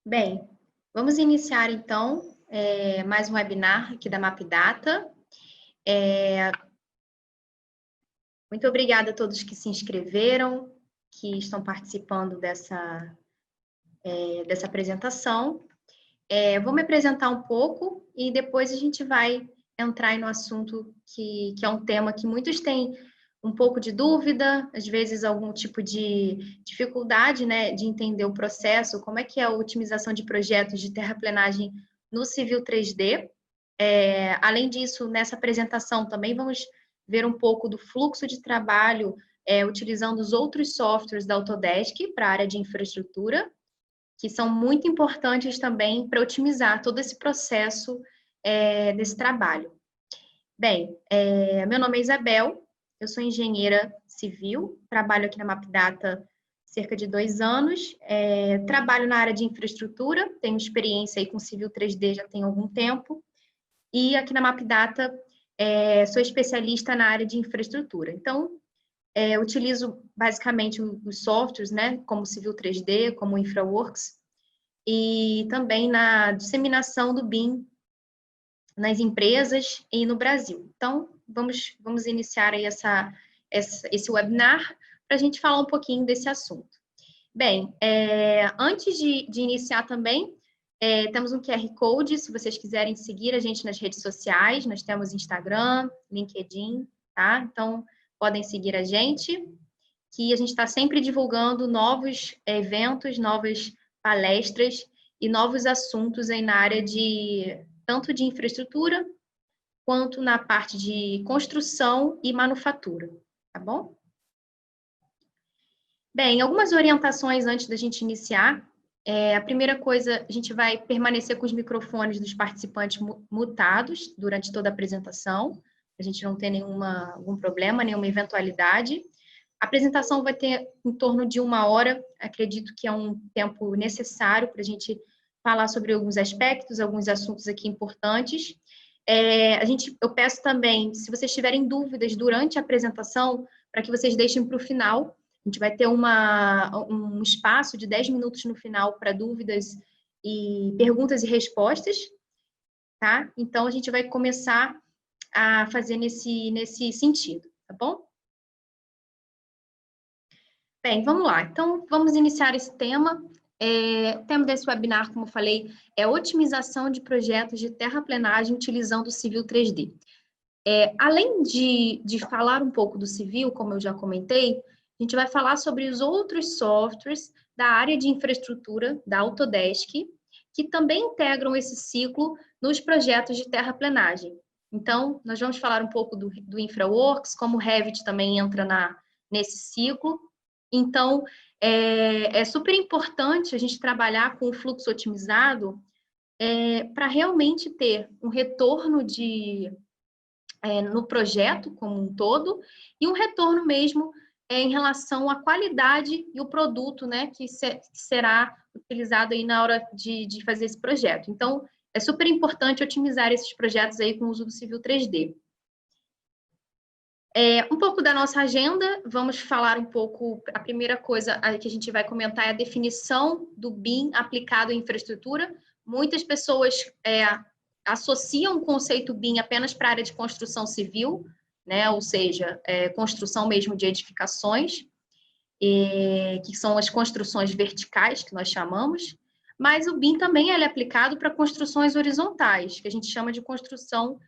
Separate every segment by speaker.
Speaker 1: Bem, vamos iniciar então mais um webinar aqui da MapData. Muito obrigada a todos que se inscreveram, que estão participando dessa apresentação. Vou me apresentar um pouco e depois a gente vai entrar no assunto que é um tema que muitos têm um pouco de dúvida, às vezes algum tipo de dificuldade, né, de entender o processo, como é que é a otimização de projetos de terraplenagem no Civil 3D. Além disso, nessa apresentação também vamos ver um pouco do fluxo de trabalho utilizando os outros softwares da Autodesk para a área de infraestrutura, que são muito importantes também para otimizar todo esse processo desse trabalho. Bem, meu nome é Isabel, eu sou engenheira civil, trabalho aqui na MapData há cerca de 2 anos, trabalho na área de infraestrutura, tenho experiência aí com Civil 3D já tem algum tempo, e aqui na MapData sou especialista na área de infraestrutura. Então, utilizo basicamente os softwares, né, como Civil 3D, como InfraWorks, e também na disseminação do BIM nas empresas e no Brasil. Então, vamos iniciar aí esse webinar para a gente falar um pouquinho desse assunto. Bem, antes de iniciar também, temos um QR Code, se vocês quiserem seguir a gente nas redes sociais, nós temos Instagram, LinkedIn, tá? Então, podem seguir a gente, que a gente está sempre divulgando novos eventos, novas palestras e novos assuntos aí na área tanto de infraestrutura, quanto na parte de construção e manufatura, tá bom? Bem, algumas orientações antes da gente iniciar. A primeira coisa, a gente vai permanecer com os microfones dos participantes mutados durante toda a apresentação, a gente não ter algum problema, nenhuma eventualidade. A apresentação vai ter em torno de 1 hora, acredito que é um tempo necessário para a gente falar sobre alguns aspectos, alguns assuntos aqui importantes. Eu peço também, se vocês tiverem dúvidas durante a apresentação, para que vocês deixem para o final. A gente vai ter um espaço de 10 minutos no final para dúvidas e perguntas e respostas, tá? Então, a gente vai começar a fazer nesse sentido, tá bom? Bem, vamos lá. Então, vamos iniciar esse tema. O tema desse webinar, como eu falei, é otimização de projetos de terraplenagem utilizando o Civil 3D. Além de falar um pouco do Civil, como eu já comentei, a gente vai falar sobre os outros softwares da área de infraestrutura da Autodesk, que também integram esse ciclo nos projetos de terraplenagem. Então, nós vamos falar um pouco do InfraWorks, como o Revit também entra nesse ciclo. Então, é super importante a gente trabalhar com o fluxo otimizado para realmente ter um retorno no projeto como um todo e um retorno mesmo em relação à qualidade e o produto, né, que será utilizado aí na hora de fazer esse projeto. Então, é super importante otimizar esses projetos aí com o uso do Civil 3D. Um pouco da nossa agenda, vamos falar um pouco, a primeira coisa que a gente vai comentar é a definição do BIM aplicado em infraestrutura. Muitas pessoas associam o conceito BIM apenas para a área de construção civil, né? Ou seja, construção mesmo de edificações, que são as construções verticais, que nós chamamos, mas o BIM também é aplicado para construções horizontais, que a gente chama de construção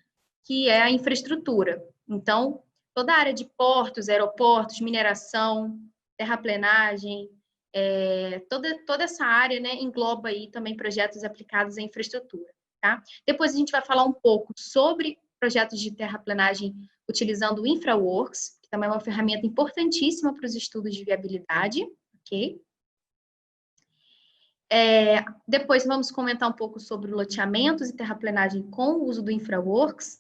Speaker 1: que é a infraestrutura. Então, toda a área de portos, aeroportos, mineração, terraplenagem, toda essa área, né, engloba aí também projetos aplicados à infraestrutura, tá? Depois a gente vai falar um pouco sobre projetos de terraplenagem utilizando o InfraWorks, que também é uma ferramenta importantíssima para os estudos de viabilidade, ok? Depois vamos comentar um pouco sobre loteamentos e terraplenagem com o uso do InfraWorks.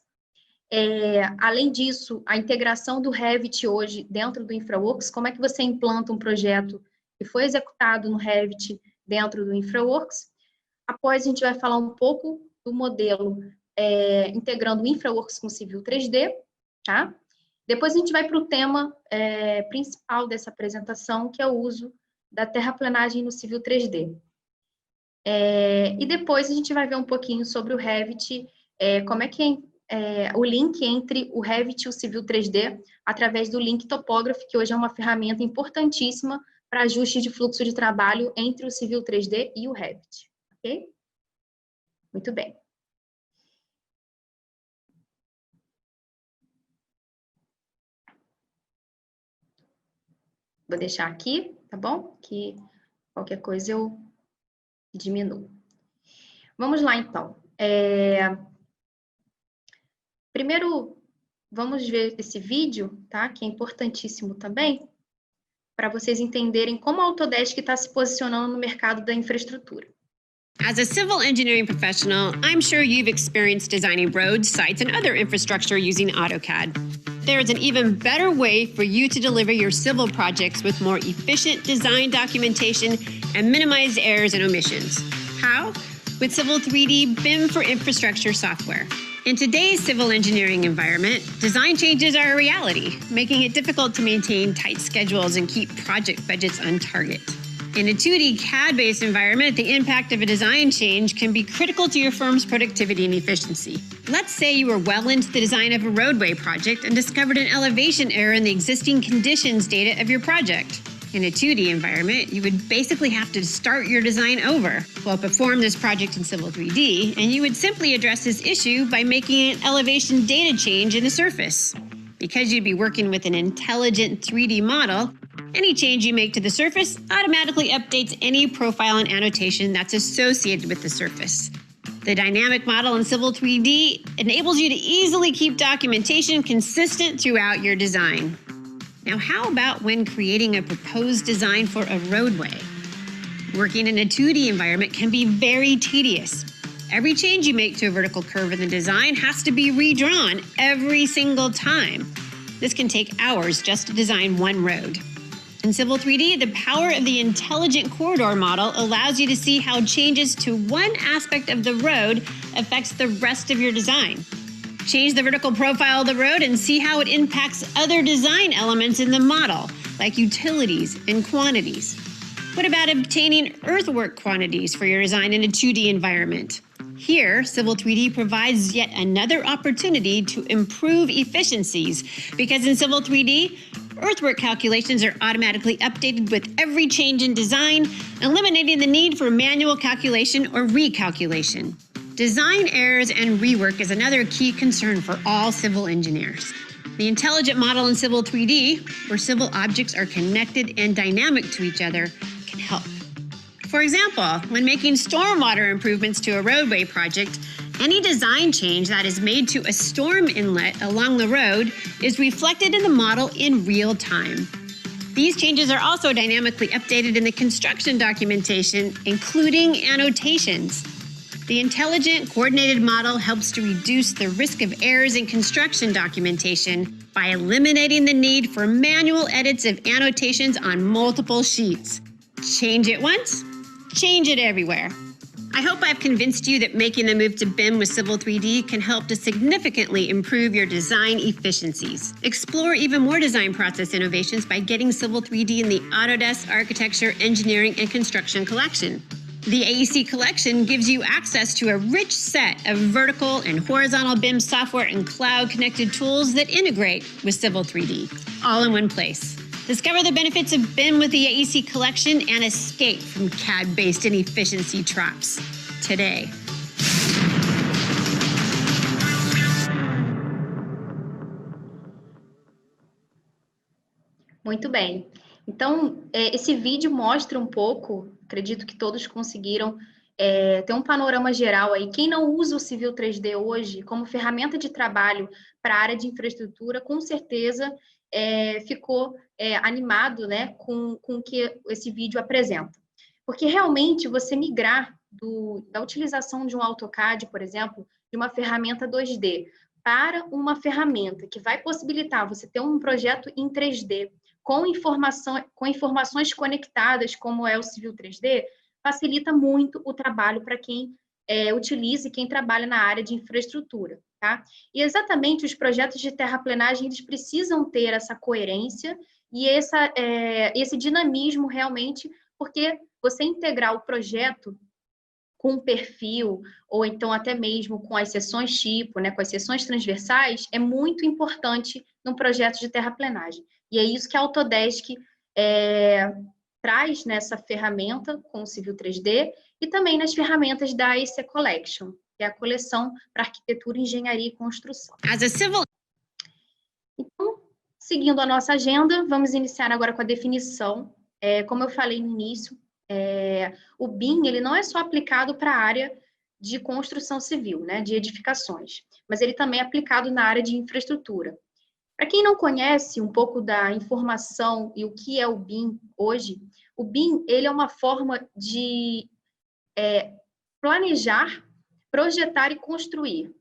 Speaker 1: Além disso, a integração do Revit hoje dentro do InfraWorks, como é que você implanta um projeto que foi executado no Revit dentro do InfraWorks. Após, a gente vai falar um pouco do modelo integrando o InfraWorks com Civil 3D, tá? Depois a gente vai para o tema principal dessa apresentação, que é o uso da terraplenagem no Civil 3D. E depois a gente vai ver um pouquinho sobre o Revit, como é que o link entre o Revit e o Civil 3D, através do Link Topography, que hoje é uma ferramenta importantíssima para ajuste de fluxo de trabalho entre o Civil 3D e o Revit, ok? Muito bem. Vou deixar aqui, tá bom? Que qualquer coisa eu diminuo. Vamos lá, então. Primeiro, vamos ver esse vídeo, tá? Que é importantíssimo também, para vocês entenderem como a Autodesk está se posicionando no mercado da infraestrutura.
Speaker 2: As a civil engineering professional, I'm sure you've experienced designing roads, sites, and other infrastructure using AutoCAD. There is an even better way for you to deliver your civil projects with more efficient design documentation and minimized errors and omissions. How? With Civil 3D BIM for Infrastructure software. In today's civil engineering environment, design changes are a reality, making it difficult to maintain tight schedules and keep project budgets on target. In a 2D CAD-based environment, the impact of a design change can be critical to your firm's productivity and efficiency. Let's say you were well into the design of a roadway project and discovered an elevation error in the existing conditions data of your project. In a 2D environment, you would basically have to start your design over. Well, perform this project in Civil 3D, and you would simply address this issue by making an elevation data change in the surface. Because you'd be working with an intelligent 3D model, any change you make to the surface automatically updates any profile and annotation that's associated with the surface. The dynamic model in Civil 3D enables you to easily keep documentation consistent throughout your design. Now, how about when creating a proposed design for a roadway? Working in a 2D environment can be very tedious. Every change you make to a vertical curve in the design has to be redrawn every single time. This can take hours just to design one road. In Civil 3D, the power of the intelligent corridor model allows you to see how changes to one aspect of the road affects the rest of your design. Change the vertical profile of the road and see how it impacts other design elements in the model, like utilities and quantities. What about obtaining earthwork quantities for your design in a 2D environment? Here, Civil 3D provides yet another opportunity to improve efficiencies, because in Civil 3D, earthwork calculations are automatically updated with every change in design, eliminating the need for manual calculation or recalculation. Design errors and rework is another key concern for all civil engineers. The intelligent model in Civil 3D, where civil objects are connected and dynamic to each other, can help. For example, when making stormwater improvements to a roadway project, any design change that is made to a storm inlet along the road is reflected in the model in real time. These changes are also dynamically updated in the construction documentation, including annotations. The intelligent, coordinated model helps to reduce the risk of errors in construction documentation by eliminating the need for manual edits of annotations on multiple sheets. Change it once, change it everywhere. I hope I've convinced you that making the move to BIM with Civil 3D can help to significantly improve your design efficiencies. Explore even more design process innovations by getting Civil 3D in the Autodesk Architecture, Engineering, and Construction Collection. The AEC Collection gives you access to a rich set of vertical and horizontal BIM software and cloud-connected tools that integrate with Civil 3D, all in one place. Discover the benefits of BIM with the AEC Collection and escape from CAD-based inefficiency traps today.
Speaker 1: Muito bem. Então, esse vídeo mostra um pouco, acredito que todos conseguiram ter um panorama geral aí. Quem não usa o Civil 3D hoje como ferramenta de trabalho para a área de infraestrutura, com certeza ficou animado, né, com o que esse vídeo apresenta. Porque realmente você migrar da utilização de um AutoCAD, por exemplo, de uma ferramenta 2D para uma ferramenta que vai possibilitar você ter um projeto em 3D com informações conectadas, como é o Civil 3D, facilita muito o trabalho para quem utiliza e quem trabalha na área de infraestrutura, tá? E exatamente os projetos de terraplenagem, eles precisam ter essa coerência e esse dinamismo realmente, porque você integrar o projeto com o perfil, ou então até mesmo com as seções tipo, né, com as seções transversais, é muito importante num projeto de terraplenagem. E é isso que a Autodesk traz nessa ferramenta com o Civil 3D e também nas ferramentas da EC Collection, que é a coleção para arquitetura, engenharia e construção.
Speaker 2: As a civil...
Speaker 1: Então, seguindo a nossa agenda, vamos iniciar agora com a definição. Como eu falei no início, o BIM ele não é só aplicado para a área de construção civil, né, de edificações, mas ele também é aplicado na área de infraestrutura. Para quem não conhece um pouco da informação e o que é o BIM hoje, o BIM ele é uma forma de planejar, projetar e construir.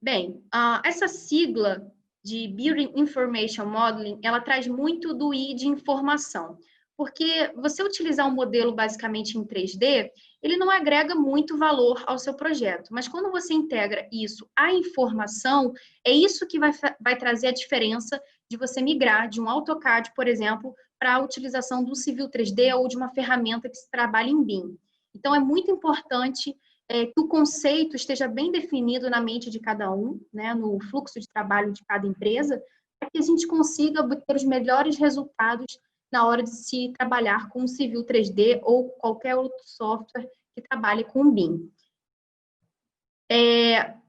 Speaker 1: Bem, essa sigla de Building Information Modeling, ela traz muito do I de informação, porque você utilizar um modelo basicamente em 3D, ele não agrega muito valor ao seu projeto, mas quando você integra isso à informação, é isso que vai trazer a diferença de você migrar de um AutoCAD, por exemplo, para a utilização do Civil 3D ou de uma ferramenta que se trabalha em BIM. Então, é muito importante que o conceito esteja bem definido na mente de cada um, né, no fluxo de trabalho de cada empresa, para que a gente consiga obter os melhores resultados na hora de se trabalhar com o Civil 3D ou qualquer outro software que trabalhe com o BIM.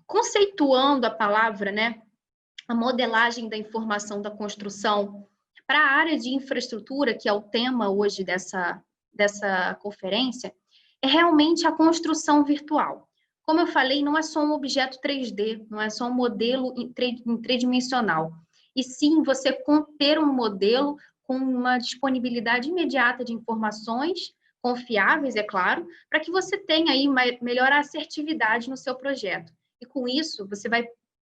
Speaker 1: Conceituando a palavra, né, a modelagem da informação da construção para a área de infraestrutura, que é o tema hoje dessa conferência, é realmente a construção virtual. Como eu falei, não é só um objeto 3D, não é só um modelo tridimensional, e sim você ter um modelo com uma disponibilidade imediata de informações, confiáveis, é claro, para que você tenha aí melhor assertividade no seu projeto. E com isso, você vai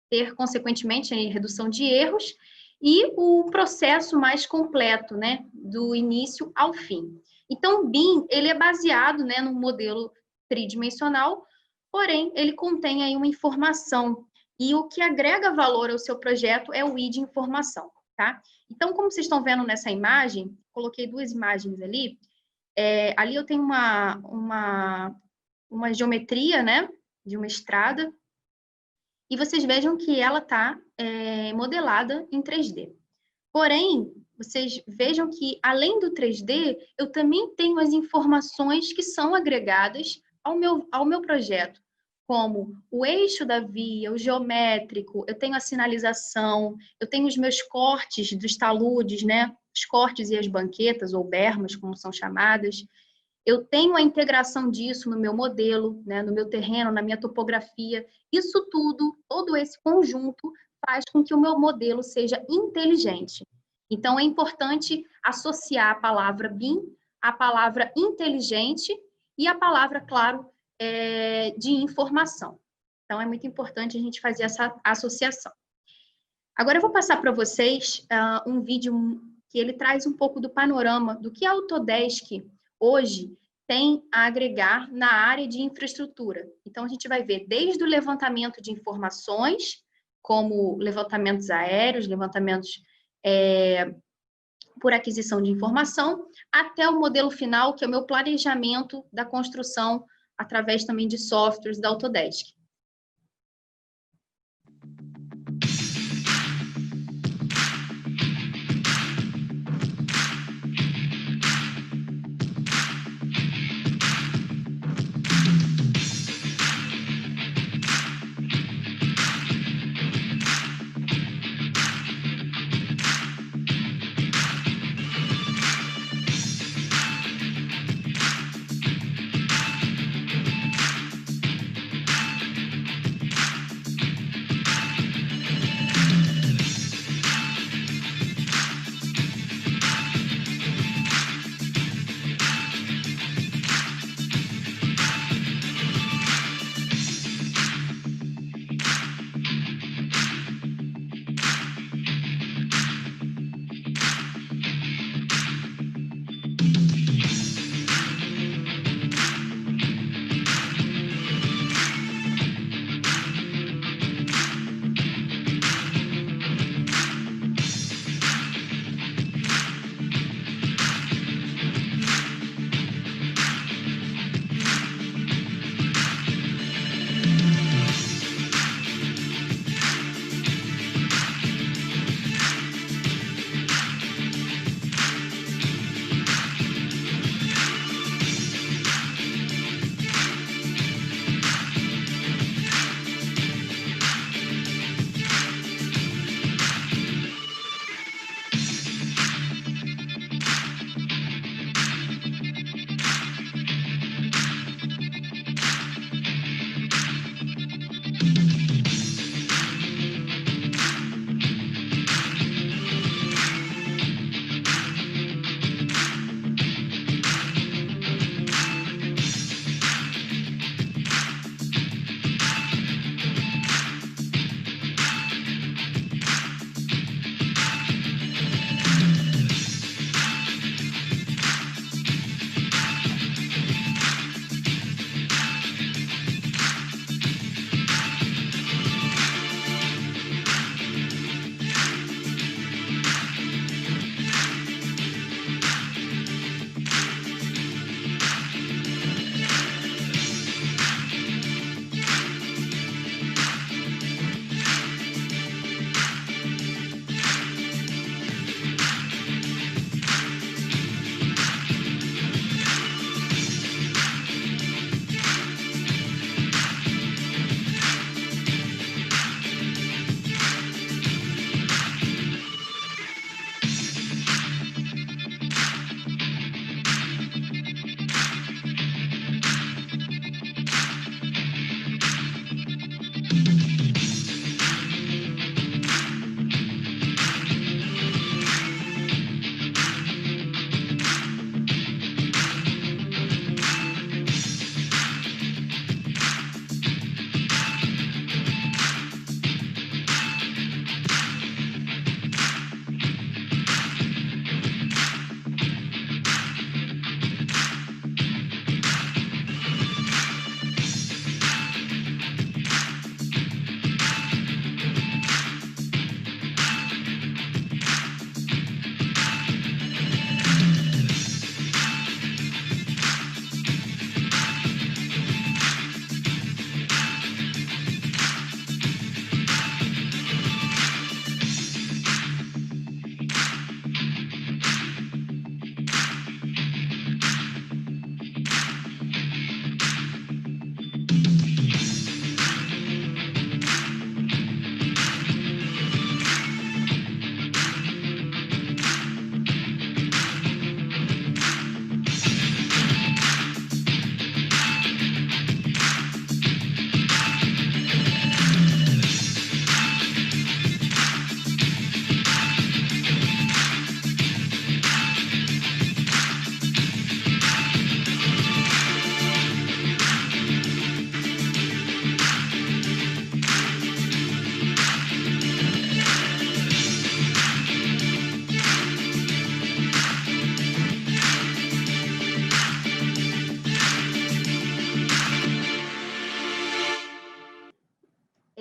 Speaker 1: ter, consequentemente, a redução de erros e o processo mais completo, né, do início ao fim. Então, o BIM, ele é baseado, né, num modelo tridimensional, porém, ele contém aí uma informação, e o que agrega valor ao seu projeto é o I de informação, tá? Então, como vocês estão vendo nessa imagem, coloquei duas imagens ali, ali eu tenho uma geometria, né, de uma estrada, e vocês vejam que ela está modelada em 3D. Porém, vocês vejam que, além do 3D, eu também tenho as informações que são agregadas ao meu projeto, como o eixo da via, o geométrico, eu tenho a sinalização, eu tenho os meus cortes dos taludes, né? Os cortes e as banquetas, ou bermas, como são chamadas. Eu tenho a integração disso no meu modelo, né? No meu terreno, na minha topografia. Isso tudo, todo esse conjunto, faz com que o meu modelo seja inteligente. Então, é importante associar a palavra BIM à palavra inteligente e a palavra, claro, de informação. Então, é muito importante a gente fazer essa associação. Agora, eu vou passar para vocês um vídeo que ele traz um pouco do panorama do que a Autodesk hoje tem a agregar na área de infraestrutura. Então, a gente vai ver desde o levantamento de informações, como levantamentos aéreos, levantamentos por aquisição de informação, até o modelo final, que é o meu planejamento da construção, através também de softwares da Autodesk.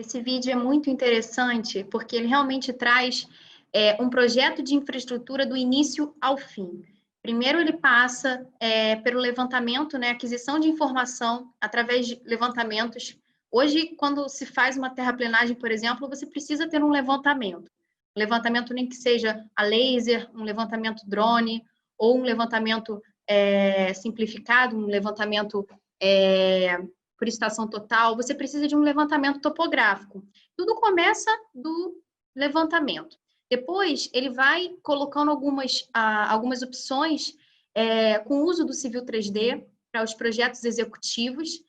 Speaker 1: Esse vídeo é muito interessante porque ele realmente traz um projeto de infraestrutura do início ao fim. Primeiro, ele passa pelo levantamento, né, aquisição de informação através de levantamentos. Hoje, quando se faz uma terraplenagem, por exemplo, você precisa ter um levantamento. Um levantamento nem que seja a laser, um levantamento drone, ou um levantamento simplificado, um levantamento por estação total. Você precisa de um levantamento topográfico. Tudo começa do levantamento. Depois, ele vai colocando algumas opções com o uso do Civil 3D para os projetos executivos,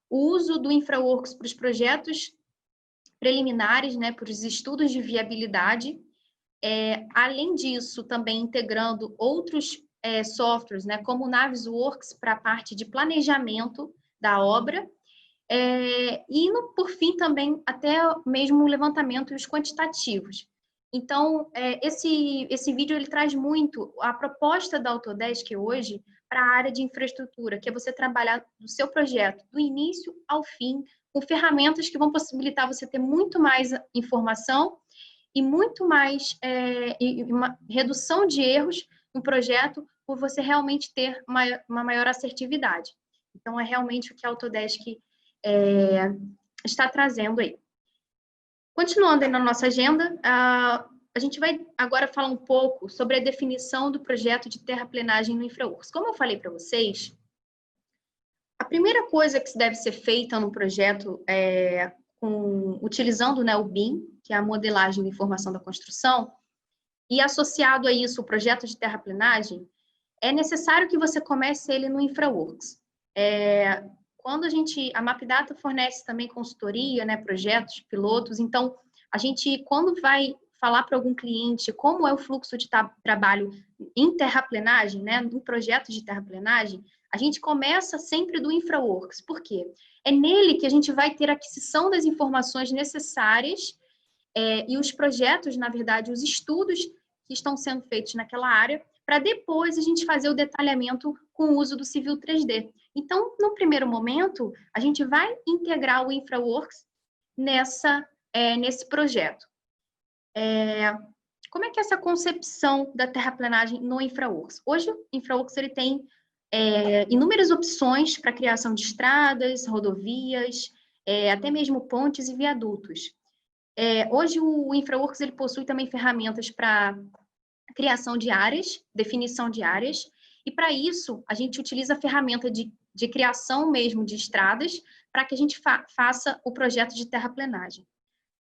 Speaker 1: o uso do InfraWorks para os projetos preliminares, né, para os estudos de viabilidade. Além disso, também integrando outros softwares, né, como o Navisworks para a parte de planejamento da obra, e, por fim, também até mesmo o levantamento e os quantitativos. Então, esse vídeo ele traz muito a proposta da Autodesk hoje para a área de infraestrutura, que é você trabalhar no seu projeto do início ao fim, com ferramentas que vão possibilitar você ter muito mais informação e muito mais uma redução de erros no projeto, por você realmente ter uma maior assertividade. Então, é realmente o que a Autodesk está trazendo aí. Continuando aí na nossa agenda, a gente vai agora falar um pouco sobre a definição do projeto de terraplenagem no InfraWorks. Como eu falei para vocês, a primeira coisa que deve ser feita no projeto utilizando, né, o BIM, que é a modelagem de informação da construção, e associado a isso o projeto de terraplenagem, é necessário que você comece ele no InfraWorks. Quando a Mapdata fornece também consultoria, né, projetos, pilotos, então a gente, quando vai falar para algum cliente como é o fluxo de trabalho em terraplenagem, né, no projeto de terraplenagem, a gente começa sempre do InfraWorks. Por quê? É nele que a gente vai ter a aquisição das informações necessárias e os projetos, na verdade, os estudos que estão sendo feitos naquela área, para depois a gente fazer o detalhamento com o uso do Civil 3D. Então, no primeiro momento, a gente vai integrar o InfraWorks nesse projeto. Como é que é essa concepção da terraplenagem no InfraWorks? Hoje, o InfraWorks ele tem inúmeras opções para a criação de estradas, rodovias, até mesmo pontes e viadutos. Hoje, o InfraWorks ele possui também ferramentas para criação de áreas, definição de áreas, e para isso, a gente utiliza a ferramenta de criação mesmo de estradas para que a gente faça o projeto de terraplenagem.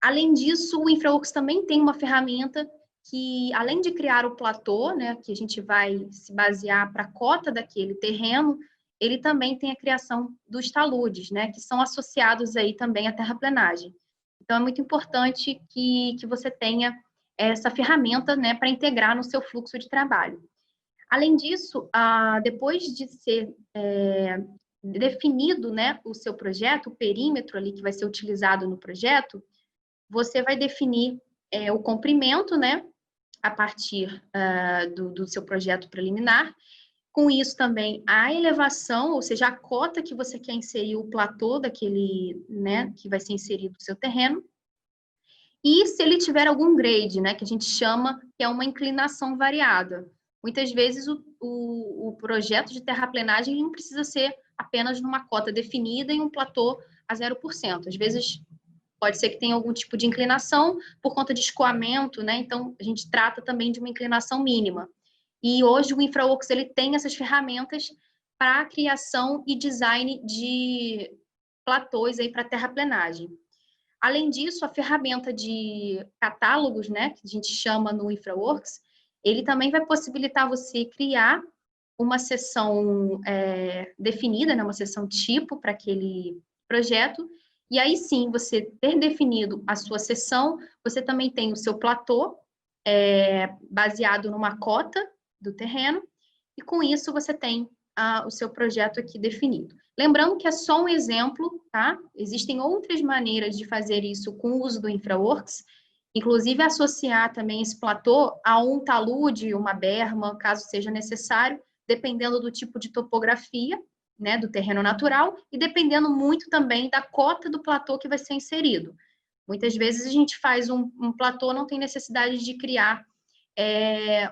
Speaker 1: Além disso, o InfraWorks também tem uma ferramenta que, além de criar o platô, né, que a gente vai se basear para a cota daquele terreno, ele também tem a criação dos taludes, né, que são associados aí também à terraplenagem. Então, é muito importante que você tenha essa ferramenta, né, para integrar no seu fluxo de trabalho. Além disso, depois de ser definido, né, o seu projeto, o perímetro ali que vai ser utilizado no projeto, você vai definir o comprimento, né, a partir do seu projeto preliminar. Com isso também a elevação, ou seja, a cota que você quer inserir, o platô daquele, né, que vai ser inserido no seu terreno. E se ele tiver algum grade, né, que a gente chama, que é uma inclinação variada. Muitas vezes o projeto de terraplenagem não precisa ser apenas numa cota definida e um platô a 0%. Às vezes pode ser que tenha algum tipo de inclinação por conta de escoamento, né? Então a gente trata também de uma inclinação mínima. E hoje o InfraWorks ele tem essas ferramentas para a criação e design de platôs aí para terraplenagem. Além disso, a ferramenta de catálogos, né, que a gente chama no InfraWorks, ele também vai possibilitar você criar uma seção definida, né, uma seção tipo para aquele projeto, e aí sim, você ter definido a sua seção, você também tem o seu platô, baseado numa cota do terreno, e com isso você tem o seu projeto aqui definido. Lembrando que é só um exemplo, tá? Existem outras maneiras de fazer isso com o uso do InfraWorks, inclusive associar também esse platô a um talude, uma berma, caso seja necessário, dependendo do tipo de topografia, né, do terreno natural, e dependendo muito também da cota do platô que vai ser inserido. Muitas vezes a gente faz um platô, não tem necessidade de criar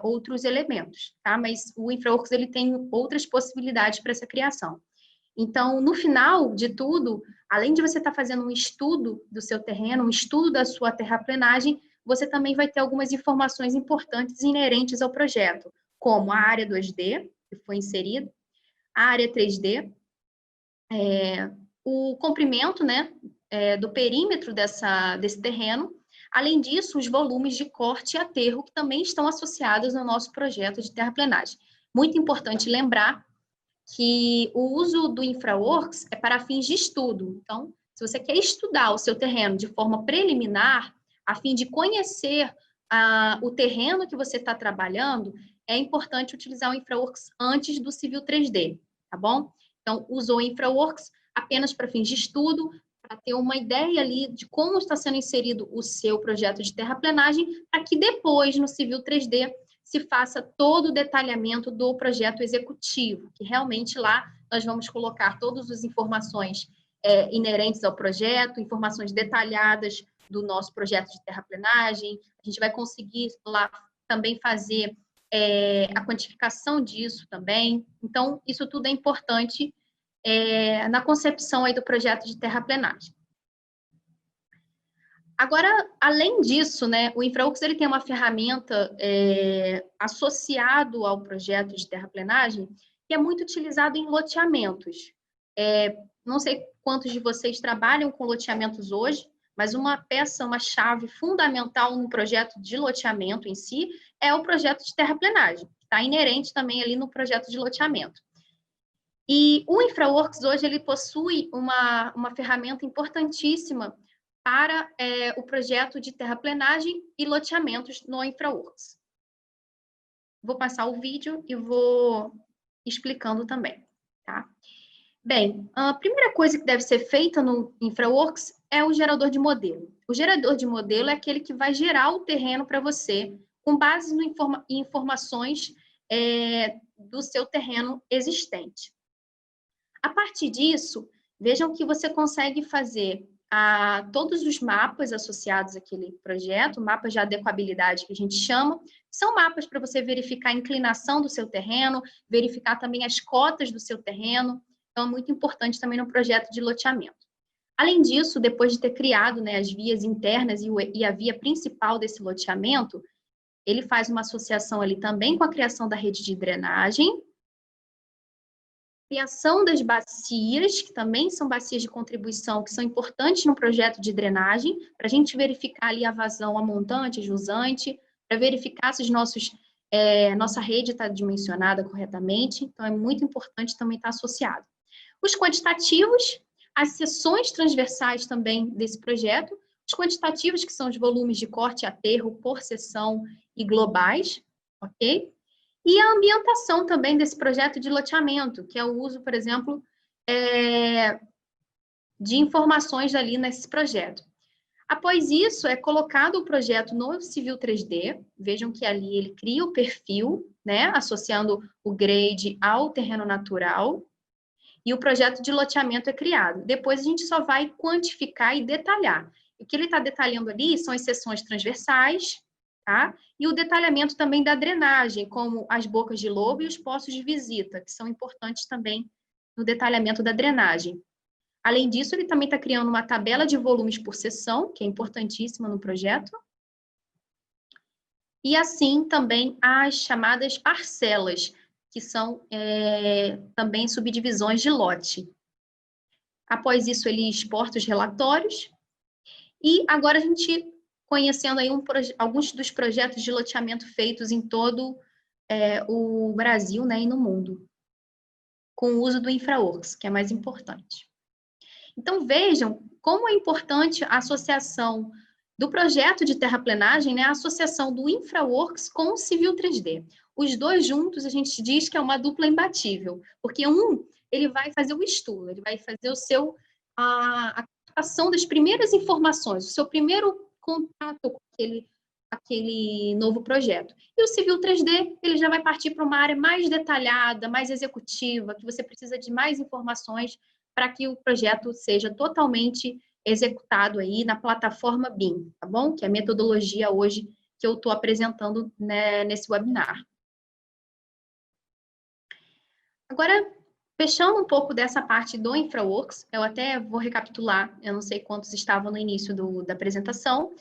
Speaker 1: outros elementos, tá? Mas o InfraWorks, ele tem outras possibilidades para essa criação. Então, no final de tudo, além de você estar fazendo um estudo do seu terreno, um estudo da sua terraplenagem, você também vai ter algumas informações importantes inerentes ao projeto, como a área 2D, que foi inserida, a área 3D, o comprimento, né, do perímetro desse terreno. Além disso, os volumes de corte e aterro, que também estão associados no nosso projeto de terraplenagem. Muito importante lembrar que o uso do InfraWorks é para fins de estudo. Então, se você quer estudar o seu terreno de forma preliminar, a fim de conhecer o terreno que você está trabalhando, é importante utilizar o InfraWorks antes do Civil 3D, tá bom? Então, usou o InfraWorks apenas para fins de estudo, para ter uma ideia ali de como está sendo inserido o seu projeto de terraplenagem, para que depois, no Civil 3D, se faça todo o detalhamento do projeto executivo, que realmente lá nós vamos colocar todas as informações inerentes ao projeto, informações detalhadas do nosso projeto de terraplenagem. A gente vai conseguir lá também fazer a quantificação disso também. Então, isso tudo é importante na concepção aí do projeto de terraplenagem. Agora, além disso, né, o InfraWorks ele tem uma ferramenta associado ao projeto de terraplenagem que é muito utilizado em loteamentos. Não sei quantos de vocês trabalham com loteamentos hoje, mas uma peça, uma chave fundamental no projeto de loteamento em si é o projeto de terraplenagem, que está inerente também ali no projeto de loteamento. E o InfraWorks hoje ele possui uma ferramenta importantíssima para o projeto de terraplenagem e loteamentos no InfraWorks. Vou passar o vídeo e vou explicando também, tá? Bem, a primeira coisa que deve ser feita no InfraWorks é o gerador de modelo. O gerador de modelo é aquele que vai gerar o terreno para você, com base em informações do seu terreno existente. A partir disso, vejam que você consegue fazer todos os mapas associados àquele projeto, mapas de adequabilidade que a gente chama, são mapas para você verificar a inclinação do seu terreno, verificar também as cotas do seu terreno, então é muito importante também no projeto de loteamento. Além disso, depois de ter criado, né, as vias internas e a via principal desse loteamento, ele faz uma associação ali também com a criação da rede de drenagem, criação das bacias, que também são bacias de contribuição, que são importantes no projeto de drenagem, para a gente verificar ali a vazão a montante, a jusante, para verificar se nossa rede está dimensionada corretamente, então é muito importante também estar associado. Os quantitativos, as seções transversais também desse projeto, os quantitativos, que são os volumes de corte e aterro por seção e globais, ok? E a ambientação também desse projeto de loteamento, que é o uso, por exemplo, de informações ali nesse projeto. Após isso, é colocado o projeto no Civil 3D, vejam que ali ele cria o perfil, né, associando o grade ao terreno natural, e o projeto de loteamento é criado. Depois a gente só vai quantificar e detalhar. O que ele está detalhando ali são as seções transversais, tá? E o detalhamento também da drenagem, como as bocas de lobo e os poços de visita, que são importantes também no detalhamento da drenagem. Além disso, ele também está criando uma tabela de volumes por seção, que é importantíssima no projeto. E assim também as chamadas parcelas, que são também subdivisões de lote. Após isso, ele exporta os relatórios. E agora a gente conhecendo aí alguns dos projetos de loteamento feitos em todo o Brasil, né, e no mundo, com o uso do InfraWorks, que é mais importante. Então, vejam como é importante a associação do projeto de terraplenagem, né, a associação do InfraWorks com o Civil 3D. Os dois juntos, a gente diz que é uma dupla imbatível, porque ele vai fazer o estudo, ele vai fazer a captação das primeiras informações, o seu primeiro contato com aquele novo projeto. E o Civil 3D, ele já vai partir para uma área mais detalhada, mais executiva, que você precisa de mais informações para que o projeto seja totalmente executado aí na plataforma BIM, tá bom? Que é a metodologia hoje que eu estou apresentando, né, nesse webinar. Agora, fechando um pouco dessa parte do InfraWorks, eu até vou recapitular, eu não sei quantos estavam no início da apresentação,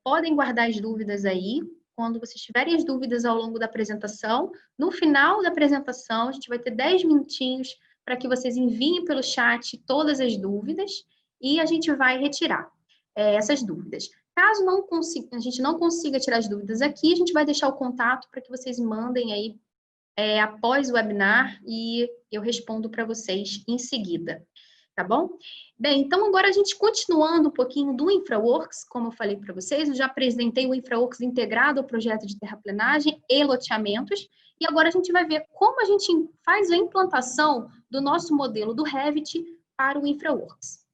Speaker 1: podem guardar as dúvidas aí, quando vocês tiverem as dúvidas ao longo da apresentação, no final da apresentação, a gente vai ter 10 minutinhos para que vocês enviem pelo chat todas as dúvidas e a gente vai retirar essas dúvidas. Caso a gente não consiga tirar as dúvidas aqui, a gente vai deixar o contato para que vocês mandem aí após o webinar e eu respondo para vocês em seguida, tá bom? Bem, então agora a gente continuando um pouquinho do InfraWorks, como eu falei para vocês, eu já apresentei o InfraWorks integrado ao projeto de terraplenagem e loteamentos, e agora a gente vai ver como a gente faz a implantação do nosso modelo do Revit para o InfraWorks.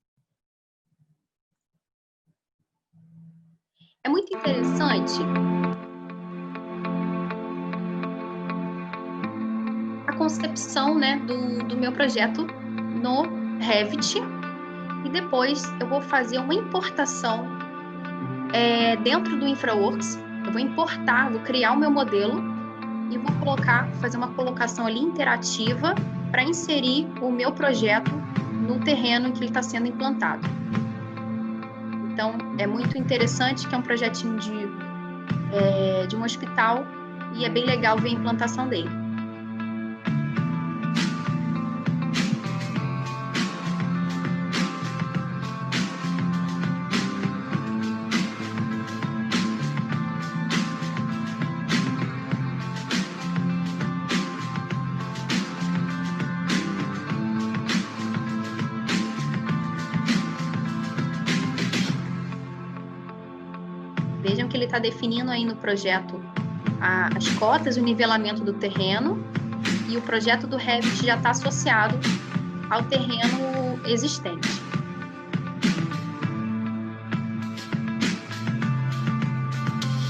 Speaker 1: É muito interessante a concepção, né, do meu projeto no Revit, e depois eu vou fazer uma importação dentro do InfraWorks. Eu vou importar, vou criar o meu modelo e vou fazer uma colocação ali interativa para inserir o meu projeto no terreno em que ele está sendo implantado. Então, é muito interessante que é um projetinho de um hospital e é bem legal ver a implantação dele. Vejam que ele está definindo aí no projeto as cotas e o nivelamento do terreno, e o projeto do Revit já está associado ao terreno existente.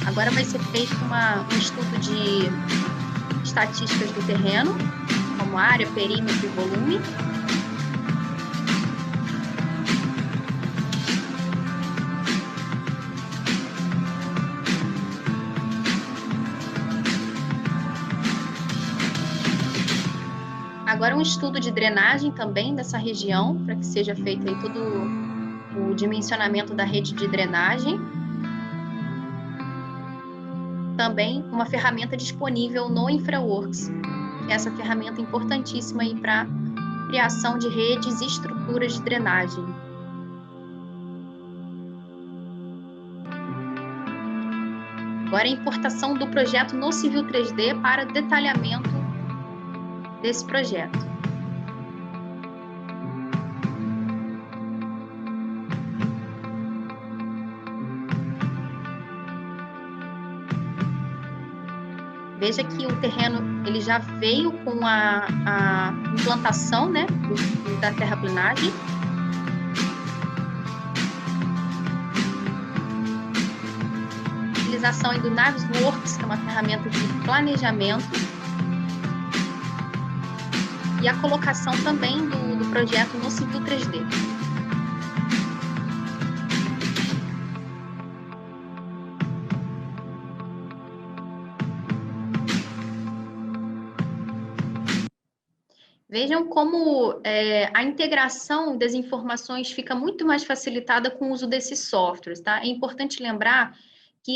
Speaker 1: Agora vai ser feito um estudo de estatísticas do terreno, como área, perímetro e volume. Agora um estudo de drenagem também dessa região, para que seja feito aí todo o dimensionamento da rede de drenagem. Também uma ferramenta disponível no InfraWorks, que é essa ferramenta importantíssima aí para criação de redes e estruturas de drenagem. Agora a importação do projeto no Civil 3D para detalhamento desse projeto. Veja que o terreno ele já veio com a implantação, né, da terraplenagem. Utilização aí do Navisworks, que é uma ferramenta de planejamento. E a colocação também do projeto no Civil 3D. Vejam como a integração das informações fica muito mais facilitada com o uso desses softwares, tá? É importante lembrar que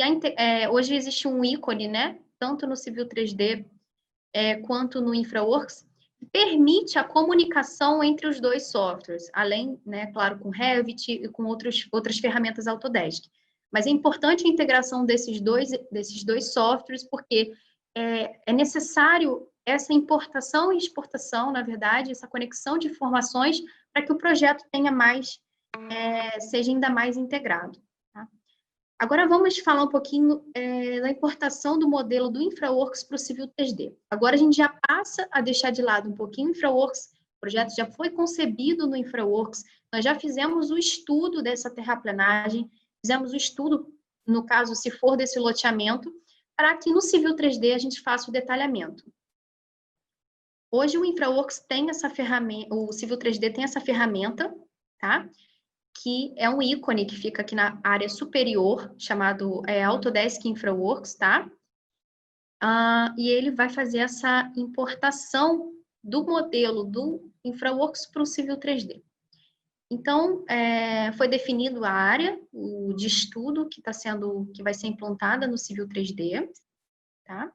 Speaker 1: hoje existe um ícone, né? Tanto no Civil 3D quanto no InfraWorks, permite a comunicação entre os dois softwares, além, né, claro, com Revit e com outras ferramentas Autodesk. Mas é importante a integração desses dois softwares, porque é necessário essa importação e exportação, na verdade, essa conexão de informações para que o projeto tenha seja ainda mais integrado. Tá? Agora vamos falar um pouquinho da importação do modelo do InfraWorks para o Civil 3D. Agora a gente já passa a deixar de lado um pouquinho o InfraWorks, o projeto já foi concebido no InfraWorks, nós já fizemos o estudo dessa terraplenagem, fizemos o estudo, no caso, se for desse loteamento, para que no Civil 3D a gente faça o detalhamento. Hoje o InfraWorks tem essa ferramenta, o Civil 3D tem essa ferramenta, tá? que é um ícone que fica aqui na área superior, chamado Autodesk InfraWorks, tá? E ele vai fazer essa importação do modelo do InfraWorks para o Civil 3D. Então, foi definido a área de estudo que vai ser implantada no Civil 3D, tá?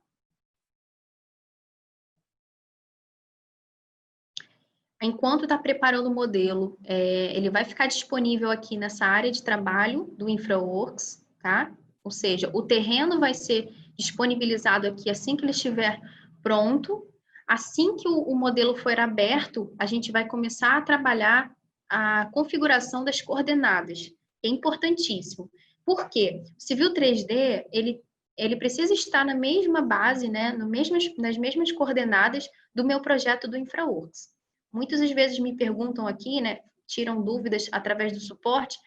Speaker 1: Enquanto está preparando o modelo, ele vai ficar disponível aqui nessa área de trabalho do InfraWorks, tá? Ou seja, o terreno vai ser disponibilizado aqui assim que ele estiver pronto. Assim que o modelo for aberto, a gente vai começar a trabalhar a configuração das coordenadas. É importantíssimo. Por quê? O Civil 3D, ele precisa estar na mesma base, né, nas mesmas coordenadas do meu projeto do InfraWorks. Muitas vezes me perguntam aqui, né, tiram dúvidas através do suporte,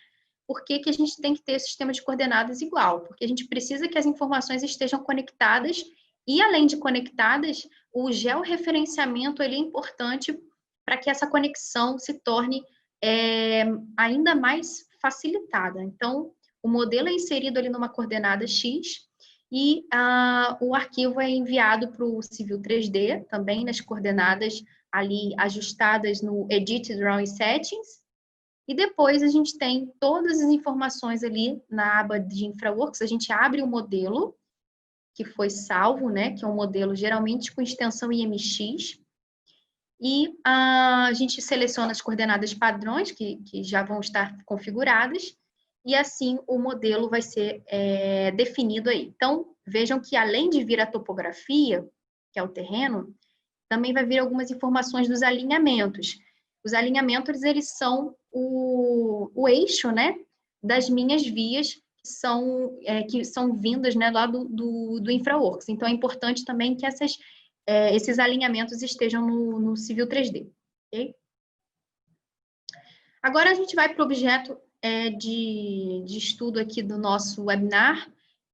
Speaker 1: por que a gente tem que ter sistema de coordenadas igual? Porque a gente precisa que as informações estejam conectadas e, além de conectadas, o georreferenciamento ele é importante para que essa conexão se torne ainda mais facilitada. Então, o modelo é inserido ali numa coordenada X e o arquivo é enviado para o Civil 3D, também nas coordenadas ali ajustadas no Edit Drawing Settings, e depois a gente tem todas as informações ali na aba de InfraWorks, a gente abre o modelo que foi salvo, né, que é um modelo geralmente com extensão IMX, e a gente seleciona as coordenadas padrões, que já vão estar configuradas, e assim o modelo vai ser definido aí. Então, vejam que além de vir a topografia, que é o terreno, também vai vir algumas informações dos alinhamentos. Os alinhamentos, eles são o eixo, né, das minhas vias que são vindas, né, lá do InfraWorks. Então, é importante também que esses alinhamentos estejam no Civil 3D. Okay? Agora, a gente vai para o objeto de estudo aqui do nosso webinar,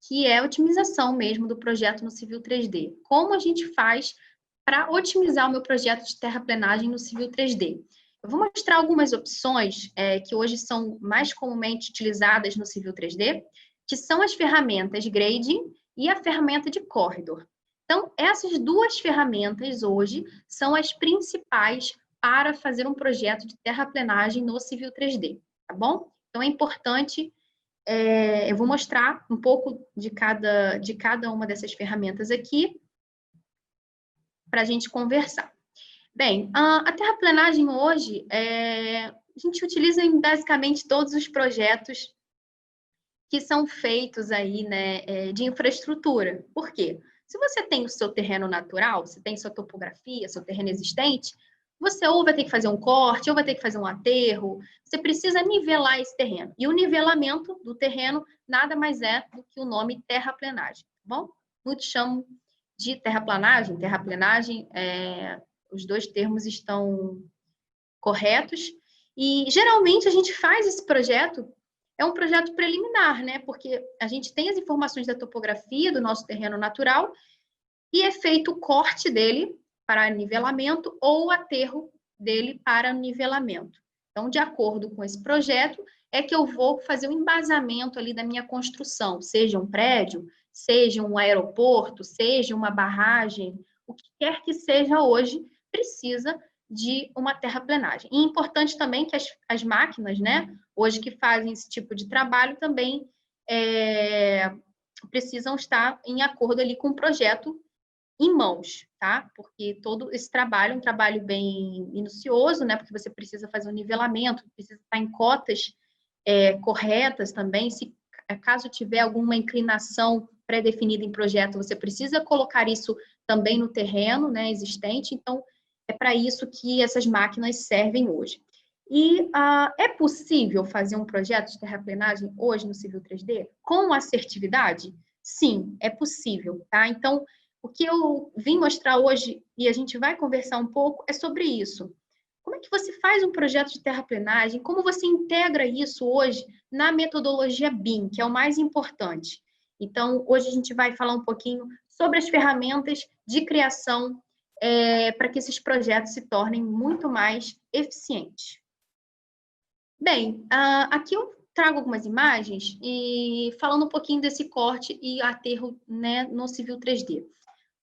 Speaker 1: que é a otimização mesmo do projeto no Civil 3D. Como a gente faz para otimizar o meu projeto de terraplenagem no Civil 3D. Eu vou mostrar algumas opções que hoje são mais comumente utilizadas no Civil 3D, que são as ferramentas Grading e a ferramenta de Corridor. Então, essas duas ferramentas hoje são as principais para fazer um projeto de terraplenagem no Civil 3D, tá bom? Então, é importante, eu vou mostrar um pouco de cada uma dessas ferramentas aqui, para a gente conversar. Bem, a terraplenagem hoje, a gente utiliza em basicamente todos os projetos que são feitos aí, né, de infraestrutura. Por quê? Se você tem o seu terreno natural, você tem sua topografia, seu terreno existente, você ou vai ter que fazer um corte, ou vai ter que fazer um aterro, você precisa nivelar esse terreno. E o nivelamento do terreno nada mais é do que o nome terraplenagem, tá bom? Muitos chamam de terraplanagem, os dois termos estão corretos, e geralmente a gente faz esse projeto, é um projeto preliminar, né? Porque a gente tem as informações da topografia do nosso terreno natural e é feito o corte dele para nivelamento ou o aterro dele para nivelamento. Então, de acordo com esse projeto, é que eu vou fazer o embasamento ali da minha construção, seja um prédio, seja um aeroporto, seja uma barragem, o que quer que seja hoje, precisa de uma terraplenagem. E é importante também que as máquinas, né, hoje que fazem esse tipo de trabalho, também precisam estar em acordo ali com o projeto em mãos, tá? Porque todo esse trabalho é um trabalho bem minucioso, né? Porque você precisa fazer um nivelamento, precisa estar em cotas corretas também. Se caso tiver alguma inclinação pré-definida em projeto, você precisa colocar isso também no terreno, né, existente. Então, é para isso que essas máquinas servem hoje. E é possível fazer um projeto de terraplenagem hoje no Civil 3D com assertividade? Sim, é possível, tá? Então, o que eu vim mostrar hoje, e a gente vai conversar um pouco, é sobre isso. Como é que você faz um projeto de terraplenagem? Como você integra isso hoje na metodologia BIM, que é o mais importante? Então, hoje a gente vai falar um pouquinho sobre as ferramentas de criação para que esses projetos se tornem muito mais eficientes. Bem, aqui eu trago algumas imagens e falando um pouquinho desse corte e aterro, né, no Civil 3D. O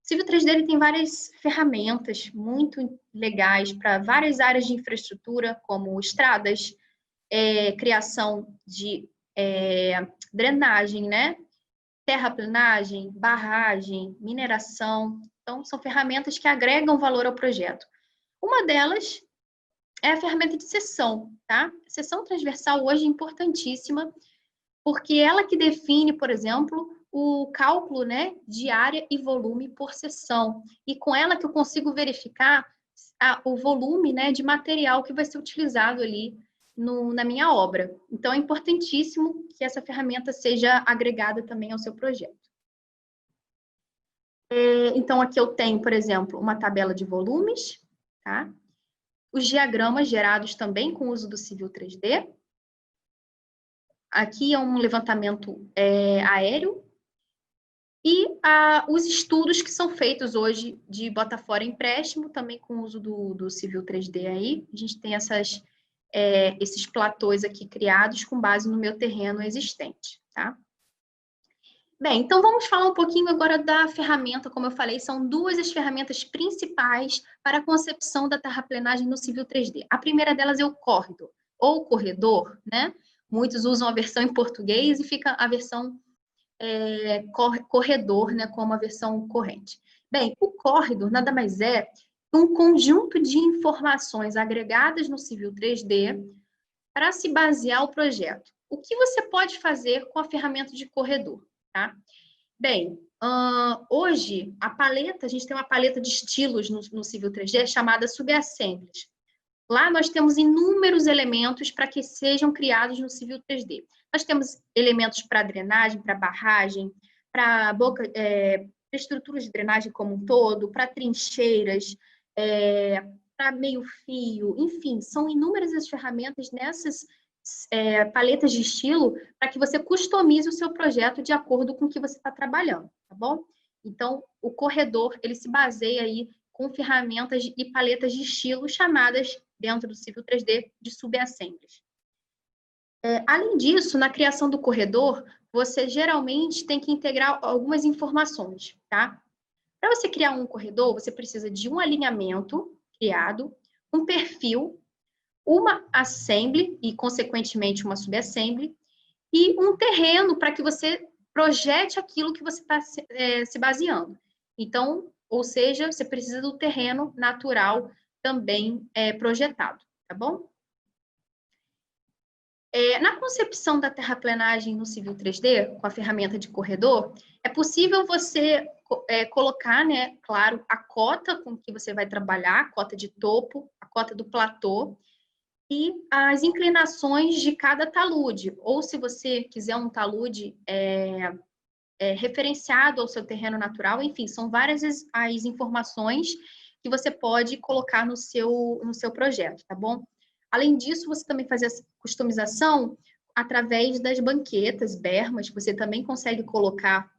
Speaker 1: Civil 3D ele tem várias ferramentas muito legais para várias áreas de infraestrutura, como estradas, criação de drenagem, né? Terraplenagem, barragem, mineração. Então, são ferramentas que agregam valor ao projeto. Uma delas é a ferramenta de seção, tá? Seção transversal hoje é importantíssima, porque ela que define, por exemplo, o cálculo, né, de área e volume por seção. E com ela que eu consigo verificar o volume, né, de material que vai ser utilizado ali na minha obra. Então, é importantíssimo que essa ferramenta seja agregada também ao seu projeto. Então, aqui eu tenho, por exemplo, uma tabela de volumes, tá? Os diagramas gerados também com o uso do Civil 3D. Aqui é um levantamento aéreo. E os estudos que são feitos hoje de bota fora empréstimo, também com o uso do Civil 3D aí. A gente tem esses platôs aqui criados com base no meu terreno existente, tá? Bem, então vamos falar um pouquinho agora da ferramenta. Como eu falei, são duas as ferramentas principais para a concepção da terraplenagem no Civil 3D. A primeira delas é o corridor, ou corredor, né? Muitos usam a versão em português e fica a versão corredor, né, como a versão corrente. Bem, o corridor nada mais é um conjunto de informações agregadas no Civil 3D para se basear o projeto. O que você pode fazer com a ferramenta de corredor, tá? Bem, hoje, a gente tem uma paleta de estilos no Civil 3D chamada Subassemblies. Lá nós temos inúmeros elementos para que sejam criados no Civil 3D. Nós temos elementos para drenagem, para barragem, para estruturas de drenagem como um todo, para trincheiras, para meio-fio, enfim, são inúmeras as ferramentas nessas paletas de estilo para que você customize o seu projeto de acordo com o que você está trabalhando, tá bom? Então, o corredor, ele se baseia aí com ferramentas e paletas de estilo chamadas, dentro do Civil 3D, de subassemblies. Além disso, na criação do corredor, você geralmente tem que integrar algumas informações, tá? Para você criar um corredor, você precisa de um alinhamento criado, um perfil, uma assembly e, consequentemente, uma subassembly, e um terreno para que você projete aquilo que você está se baseando. Então, ou seja, você precisa do terreno natural também projetado, tá bom? Na concepção da terraplenagem no Civil 3D, com a ferramenta de corredor, é possível você colocar, né, claro, a cota com que você vai trabalhar, a cota de topo, a cota do platô, e as inclinações de cada talude, ou se você quiser um talude referenciado ao seu terreno natural, enfim, são várias as informações que você pode colocar no seu projeto, tá bom? Além disso, você também faz essa customização através das banquetas, bermas, que você também consegue colocar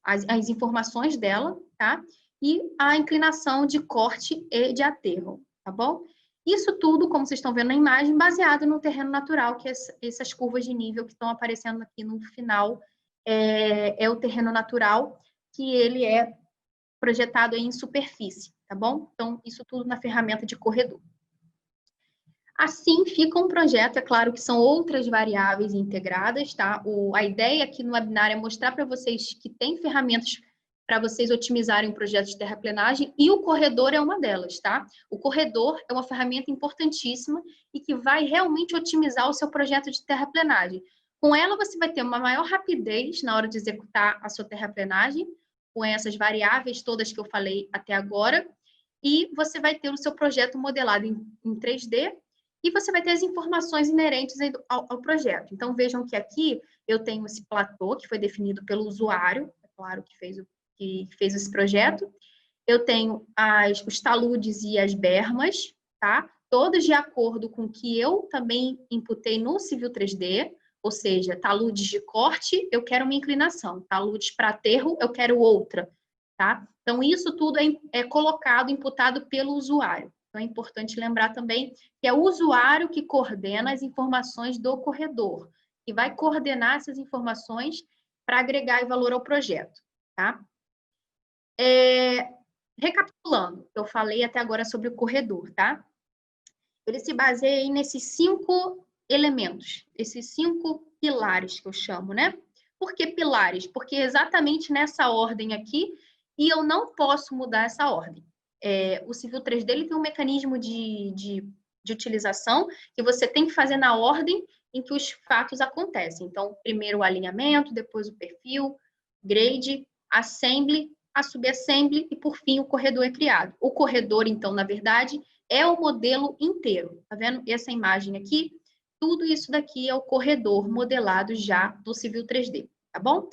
Speaker 1: as informações dela, tá? E a inclinação de corte e de aterro, tá bom? Isso tudo, como vocês estão vendo na imagem, baseado no terreno natural, que essas curvas de nível que estão aparecendo aqui no final, é o terreno natural, que ele é projetado em superfície, tá bom? Então, isso tudo na ferramenta de corredor. Assim, fica um projeto, é claro que são outras variáveis integradas, tá? A ideia aqui no webinar é mostrar para vocês que tem ferramentas para vocês otimizarem o projeto de terraplenagem, e o corredor é uma delas, tá? O corredor é uma ferramenta importantíssima e que vai realmente otimizar o seu projeto de terraplenagem. Com ela, você vai ter uma maior rapidez na hora de executar a sua terraplenagem, com essas variáveis todas que eu falei até agora, e você vai ter o seu projeto modelado em 3D, e você vai ter as informações inerentes ao projeto. Então, vejam que aqui eu tenho esse platô, que foi definido pelo usuário, é claro que fez esse projeto. Eu tenho os taludes e as bermas, tá? Todos de acordo com o que eu também imputei no Civil 3D, ou seja, taludes de corte, eu quero uma inclinação. Taludes para aterro, eu quero outra, tá? Então, isso tudo é colocado, imputado pelo usuário, Então, é importante lembrar também que é o usuário que coordena as informações do corredor, que vai coordenar essas informações para agregar valor ao projeto, tá? Recapitulando, eu falei até agora sobre o corredor, tá? Ele se baseia nesses 5 elementos, esses 5 pilares que eu chamo, né? Por que pilares? Porque exatamente nessa ordem aqui, e eu não posso mudar essa ordem. O Civil 3D ele tem um mecanismo de utilização que você tem que fazer na ordem em que os fatos acontecem. Então, primeiro o alinhamento, depois o perfil, grade, assembly, a subassembly e, por fim, o corredor é criado. O corredor, então, na verdade, é o modelo inteiro. Tá vendo? Essa imagem aqui, tudo isso daqui é o corredor modelado já do Civil 3D, tá bom?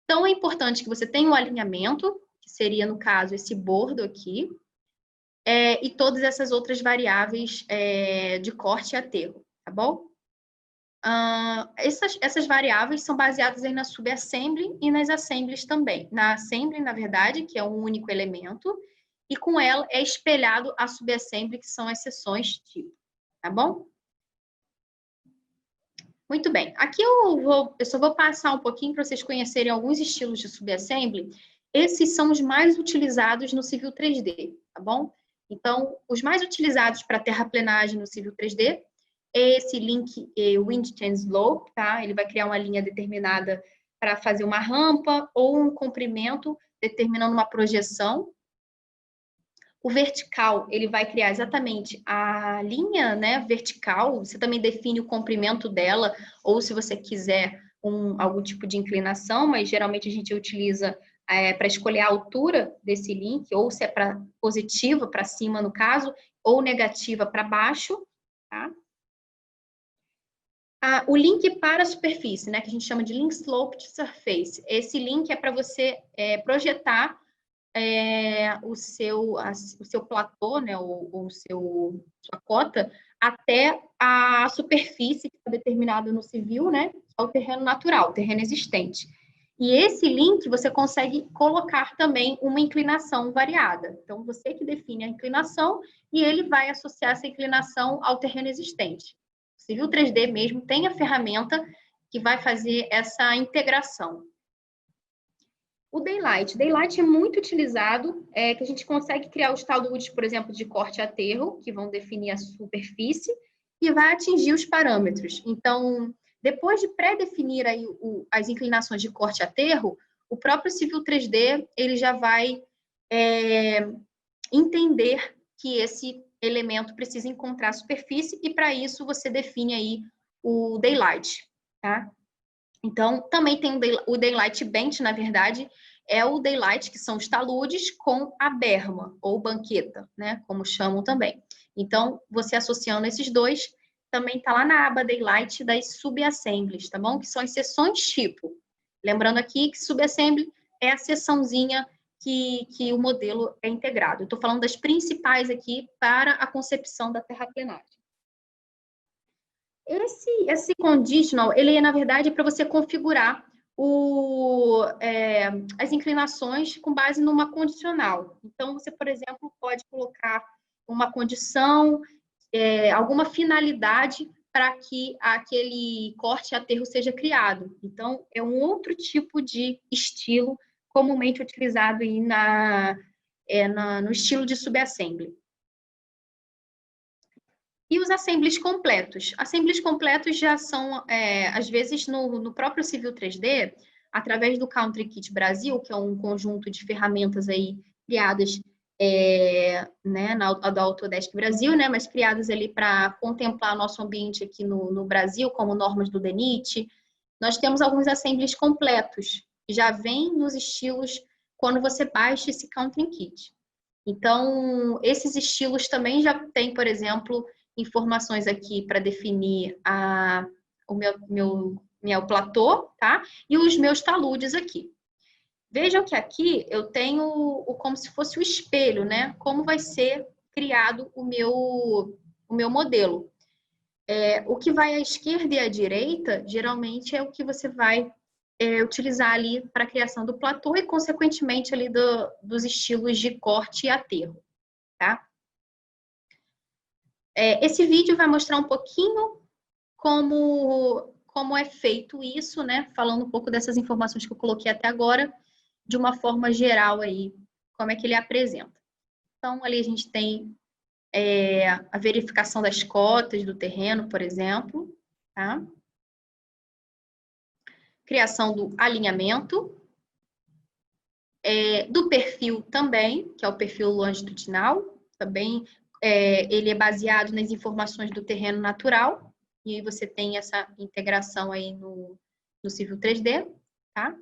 Speaker 1: Então, é importante que você tenha um alinhamento, que seria, no caso, esse bordo aqui, e todas essas outras variáveis de corte e aterro, tá bom? Essas variáveis são baseadas aí na subassembly e nas assemblies também. Na assembly, na verdade, que é um único elemento, e com ela é espelhado a subassembly, que são as seções tipo, tá bom? Muito bem. Aqui eu só vou passar um pouquinho para vocês conhecerem alguns estilos de subassembly. Esses são os mais utilizados no Civil 3D, tá bom? Então, os mais utilizados para terraplenagem no Civil 3D é esse link Wind Chain Slope, tá? Ele vai criar uma linha determinada para fazer uma rampa ou um comprimento, determinando uma projeção. O vertical, ele vai criar exatamente a linha, né, vertical. Você também define o comprimento dela, ou se você quiser algum tipo de inclinação, mas geralmente a gente utiliza para escolher a altura desse link, ou se é para positiva para cima, no caso, ou negativa para baixo, tá? O link para a superfície, né, que a gente chama de Link Slope to Surface. Esse link é para você projetar o seu platô, né, ou sua cota, até a superfície que está determinada no civil, né, ao terreno natural, terreno existente. E esse link você consegue colocar também uma inclinação variada. Então, você que define a inclinação e ele vai associar essa inclinação ao terreno existente. O Civil 3D mesmo tem a ferramenta que vai fazer essa integração. O Daylight. Daylight é muito utilizado, que a gente consegue criar os taludes, por exemplo, de corte e aterro, que vão definir a superfície, e vai atingir os parâmetros. Então, depois de pré-definir aí as inclinações de corte e aterro, o próprio Civil 3D ele já vai entender que esse elemento precisa encontrar a superfície, e para isso você define aí o Daylight, tá? Então, também tem o Daylight Bench, na verdade, é o Daylight, que são os taludes, com a berma, ou banqueta, né, como chamam também. Então, você associando esses dois, também está lá na aba Daylight das subassemblies, tá bom? Que são as seções tipo. Lembrando aqui que subassembly é a seçãozinha que o modelo é integrado. Eu estou falando das principais aqui para a concepção da terraplenagem. Esse conditional, ele é, na verdade, para você configurar as inclinações com base numa condicional. Então, você, por exemplo, pode colocar uma condição, alguma finalidade para que aquele corte e aterro seja criado. Então, é um outro tipo de estilo comumente utilizado aí no estilo de subassembly. E os assemblies completos? Assemblies completos já são, às vezes, no próprio Civil 3D, através do Country Kit Brasil, que é um conjunto de ferramentas aí criadas né, da Autodesk Brasil, né, mas criadas ali para contemplar nosso ambiente aqui no Brasil, como normas do DENIT. Nós temos alguns assemblies completos, que já vêm nos estilos quando você baixa esse Country Kit. Então, esses estilos também já tem, por exemplo, informações aqui para definir o meu platô, tá? E os meus taludes aqui. Vejam que aqui eu tenho como se fosse o espelho, né? Como vai ser criado o meu modelo. O que vai à esquerda e à direita, geralmente é o que você vai utilizar ali para a criação do platô e, consequentemente, ali dos estilos de corte e aterro, tá? Esse vídeo vai mostrar um pouquinho como é feito isso, né? Falando um pouco dessas informações que eu coloquei até agora, de uma forma geral aí, como é que ele apresenta. Então, ali a gente tem a verificação das cotas do terreno, por exemplo, tá? Criação do alinhamento, do perfil também, que é o perfil longitudinal, também ele é baseado nas informações do terreno natural, e aí você tem essa integração aí no Civil 3D, tá?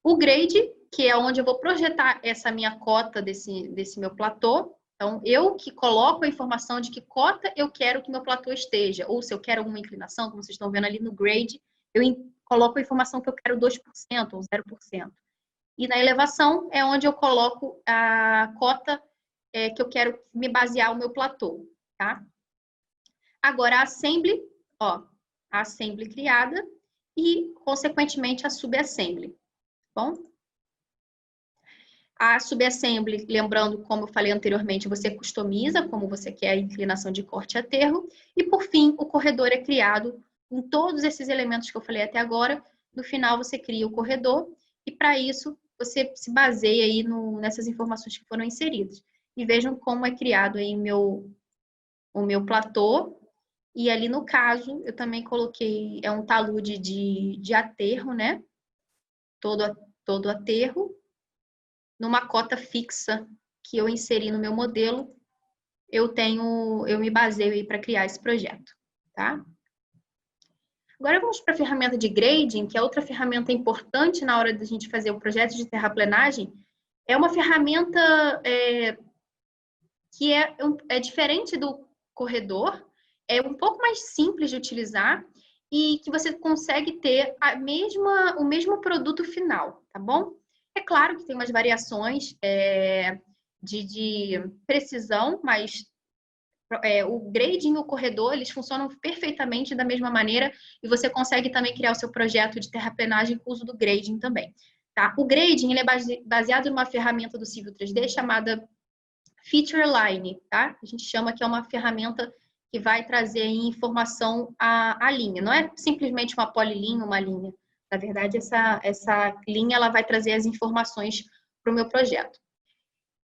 Speaker 1: O grade, que é onde eu vou projetar essa minha cota desse meu platô. Então, eu que coloco a informação de que cota eu quero que meu platô esteja, ou se eu quero alguma inclinação, como vocês estão vendo ali no grade, eu coloco a informação que eu quero 2% ou 0%. E na elevação é onde eu coloco a cota que eu quero me basear o meu platô, tá? Agora, a assembly, ó, a assembly criada e, consequentemente, a subassembly, bom? A subassembly, lembrando, como eu falei anteriormente, você customiza como você quer a inclinação de corte e aterro. E, por fim, o corredor é criado com todos esses elementos que eu falei até agora. No final, você cria o corredor e, para isso, você se baseia aí nessas informações que foram inseridas. E vejam como é criado aí o meu platô. E ali, no caso, eu também coloquei, um talude de aterro, né? Todo aterro. Numa cota fixa que eu inseri no meu modelo, eu me baseio aí para criar esse projeto, tá? Agora vamos para a ferramenta de grading, que é outra ferramenta importante na hora da gente fazer o projeto de terraplenagem. É uma ferramenta que é diferente do corredor, é um pouco mais simples de utilizar e que você consegue ter o mesmo produto final, tá bom? É claro que tem umas variações de precisão, mas o grading e o corredor, eles funcionam perfeitamente da mesma maneira e você consegue também criar o seu projeto de terraplenagem com o uso do grading também. Tá? O grading ele é baseado numa ferramenta do Civil 3D chamada Feature Line, tá? A gente chama que é uma ferramenta que vai trazer informação à linha. Não é simplesmente uma polylinha, uma linha. Na verdade, essa linha ela vai trazer as informações para o meu projeto.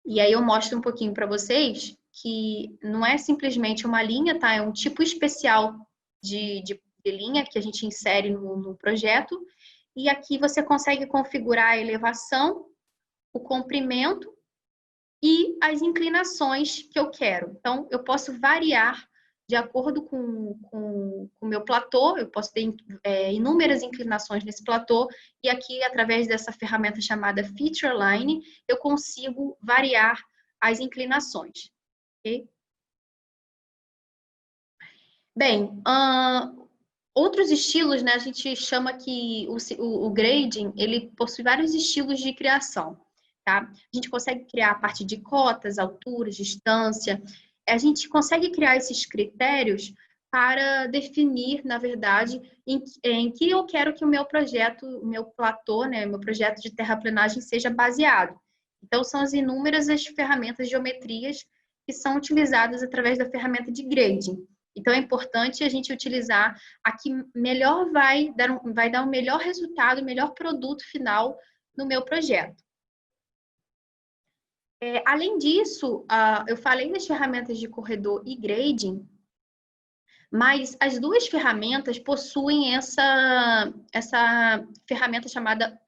Speaker 1: E aí eu mostro um pouquinho para vocês que não é simplesmente uma linha, tá? É um tipo especial de linha que a gente insere no projeto. E aqui você consegue configurar a elevação, o comprimento e as inclinações que eu quero. Então, eu posso variar de acordo com o meu platô, eu posso ter inúmeras inclinações nesse platô, e aqui, através dessa ferramenta chamada Feature Line, eu consigo variar as inclinações. Okay? Bem, outros estilos, né, a gente chama que o grading, ele possui vários estilos de criação. Tá? A gente consegue criar a partir de cotas, alturas, distância. A gente consegue criar esses critérios para definir, na verdade, em que eu quero que o meu projeto, o meu platô, né, meu projeto de terraplenagem seja baseado. Então, são as inúmeras ferramentas, geometrias que são utilizadas através da ferramenta de grading. Então, é importante a gente utilizar a que melhor vai dar um melhor resultado, o melhor produto final no meu projeto. Além disso, eu falei das ferramentas de corredor e grading, mas as duas ferramentas possuem essa ferramenta chamada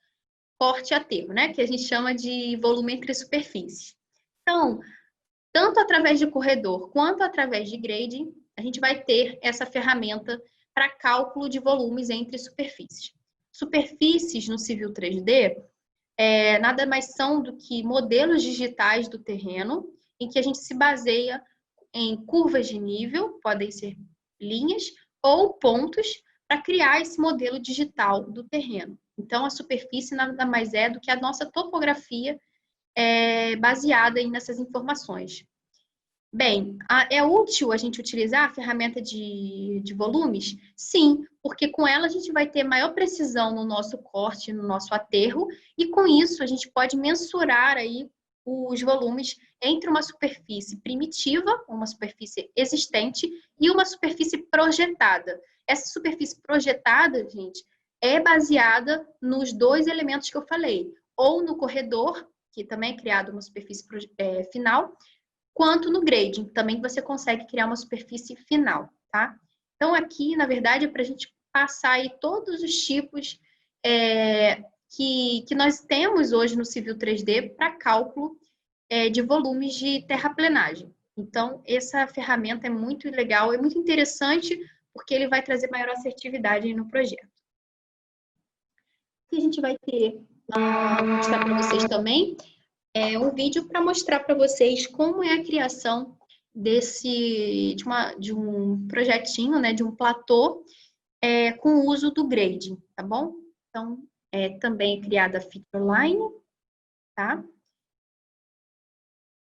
Speaker 1: corte e aterro, né? Que a gente chama de volume entre superfícies. Então, tanto através de corredor quanto através de grading, a gente vai ter essa ferramenta para cálculo de volumes entre superfícies. Superfícies no Civil 3D nada mais são do que modelos digitais do terreno, em que a gente se baseia em curvas de nível, podem ser linhas, ou pontos, para criar esse modelo digital do terreno. Então, a superfície nada mais é do que a nossa topografia baseada nessas informações. Bem, é útil a gente utilizar a ferramenta de volumes? Sim, porque com ela a gente vai ter maior precisão no nosso corte, no nosso aterro, e com isso a gente pode mensurar aí os volumes entre uma superfície primitiva, uma superfície existente, e uma superfície projetada. Essa superfície projetada, gente, é baseada nos dois elementos que eu falei, ou no corredor, que também é criado uma superfície final, quanto no grading, também você consegue criar uma superfície final, tá? Então, aqui, na verdade, é para a gente passar aí todos os tipos que nós temos hoje no Civil 3D para cálculo de volumes de terraplenagem. Então, essa ferramenta é muito legal, é muito interessante, porque ele vai trazer maior assertividade no projeto. E a gente vai ter, vou mostrar para vocês também, um vídeo para mostrar para vocês como é a criação de um projetinho, né, de um platô com o uso do grading, tá bom? Então, também é criada a feature line, tá?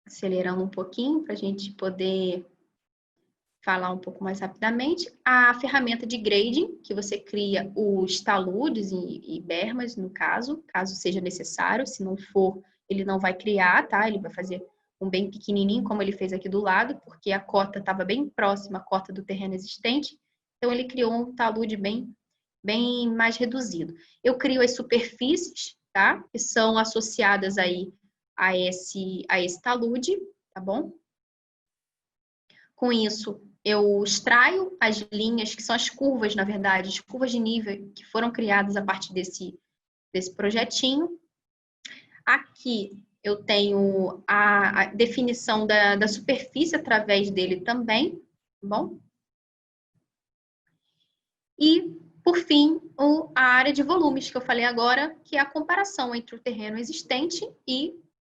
Speaker 1: Acelerando um pouquinho para a gente poder falar um pouco mais rapidamente. A ferramenta de grading, que você cria os taludes e bermas, no caso seja necessário. Se não for, ele não vai criar, tá? Ele vai fazer um bem pequenininho, como ele fez aqui do lado, porque a cota estava bem próxima à cota do terreno existente. Então, ele criou um talude bem mais reduzido. Eu crio as superfícies, tá? Que são associadas aí a esse talude, tá bom? Com isso, eu extraio as linhas, que são as curvas, na verdade, as curvas de nível que foram criadas a partir desse projetinho. Aqui eu tenho a definição da superfície através dele também, tá bom? E, por fim, a área de volumes, que eu falei agora, que é a comparação entre o terreno existente e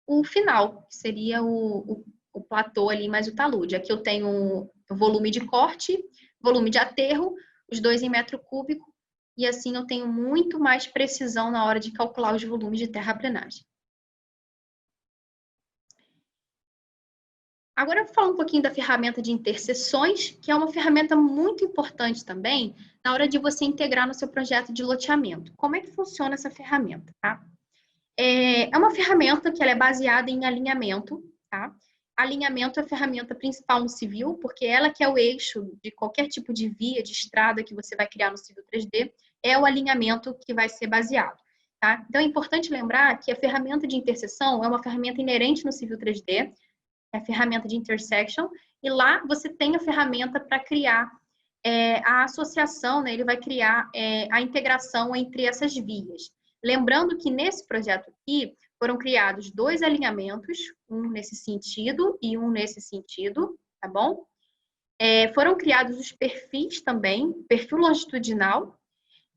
Speaker 1: o final, que seria o platô ali, mais o talude. Aqui eu tenho o volume de corte, volume de aterro, os dois em metro cúbico, e assim eu tenho muito mais precisão na hora de calcular os volumes de terraplenagem. Agora eu vou falar um pouquinho da ferramenta de interseções, que é uma ferramenta muito importante também na hora de você integrar no seu projeto de loteamento. Como é que funciona essa ferramenta, tá? É uma ferramenta que ela é baseada em alinhamento, tá? Alinhamento é a ferramenta principal no civil, porque ela que é o eixo de qualquer tipo de via, de estrada que você vai criar no Civil 3D, é o alinhamento que vai ser baseado, tá? Então, é importante lembrar que a ferramenta de interseção é uma ferramenta inerente no Civil 3D, é a ferramenta de intersection, e lá você tem a ferramenta para criar a associação, né? Ele vai criar a integração entre essas vias. Lembrando que nesse projeto aqui, foram criados dois alinhamentos, um nesse sentido e um nesse sentido, tá bom? Foram criados os perfis também, perfil longitudinal,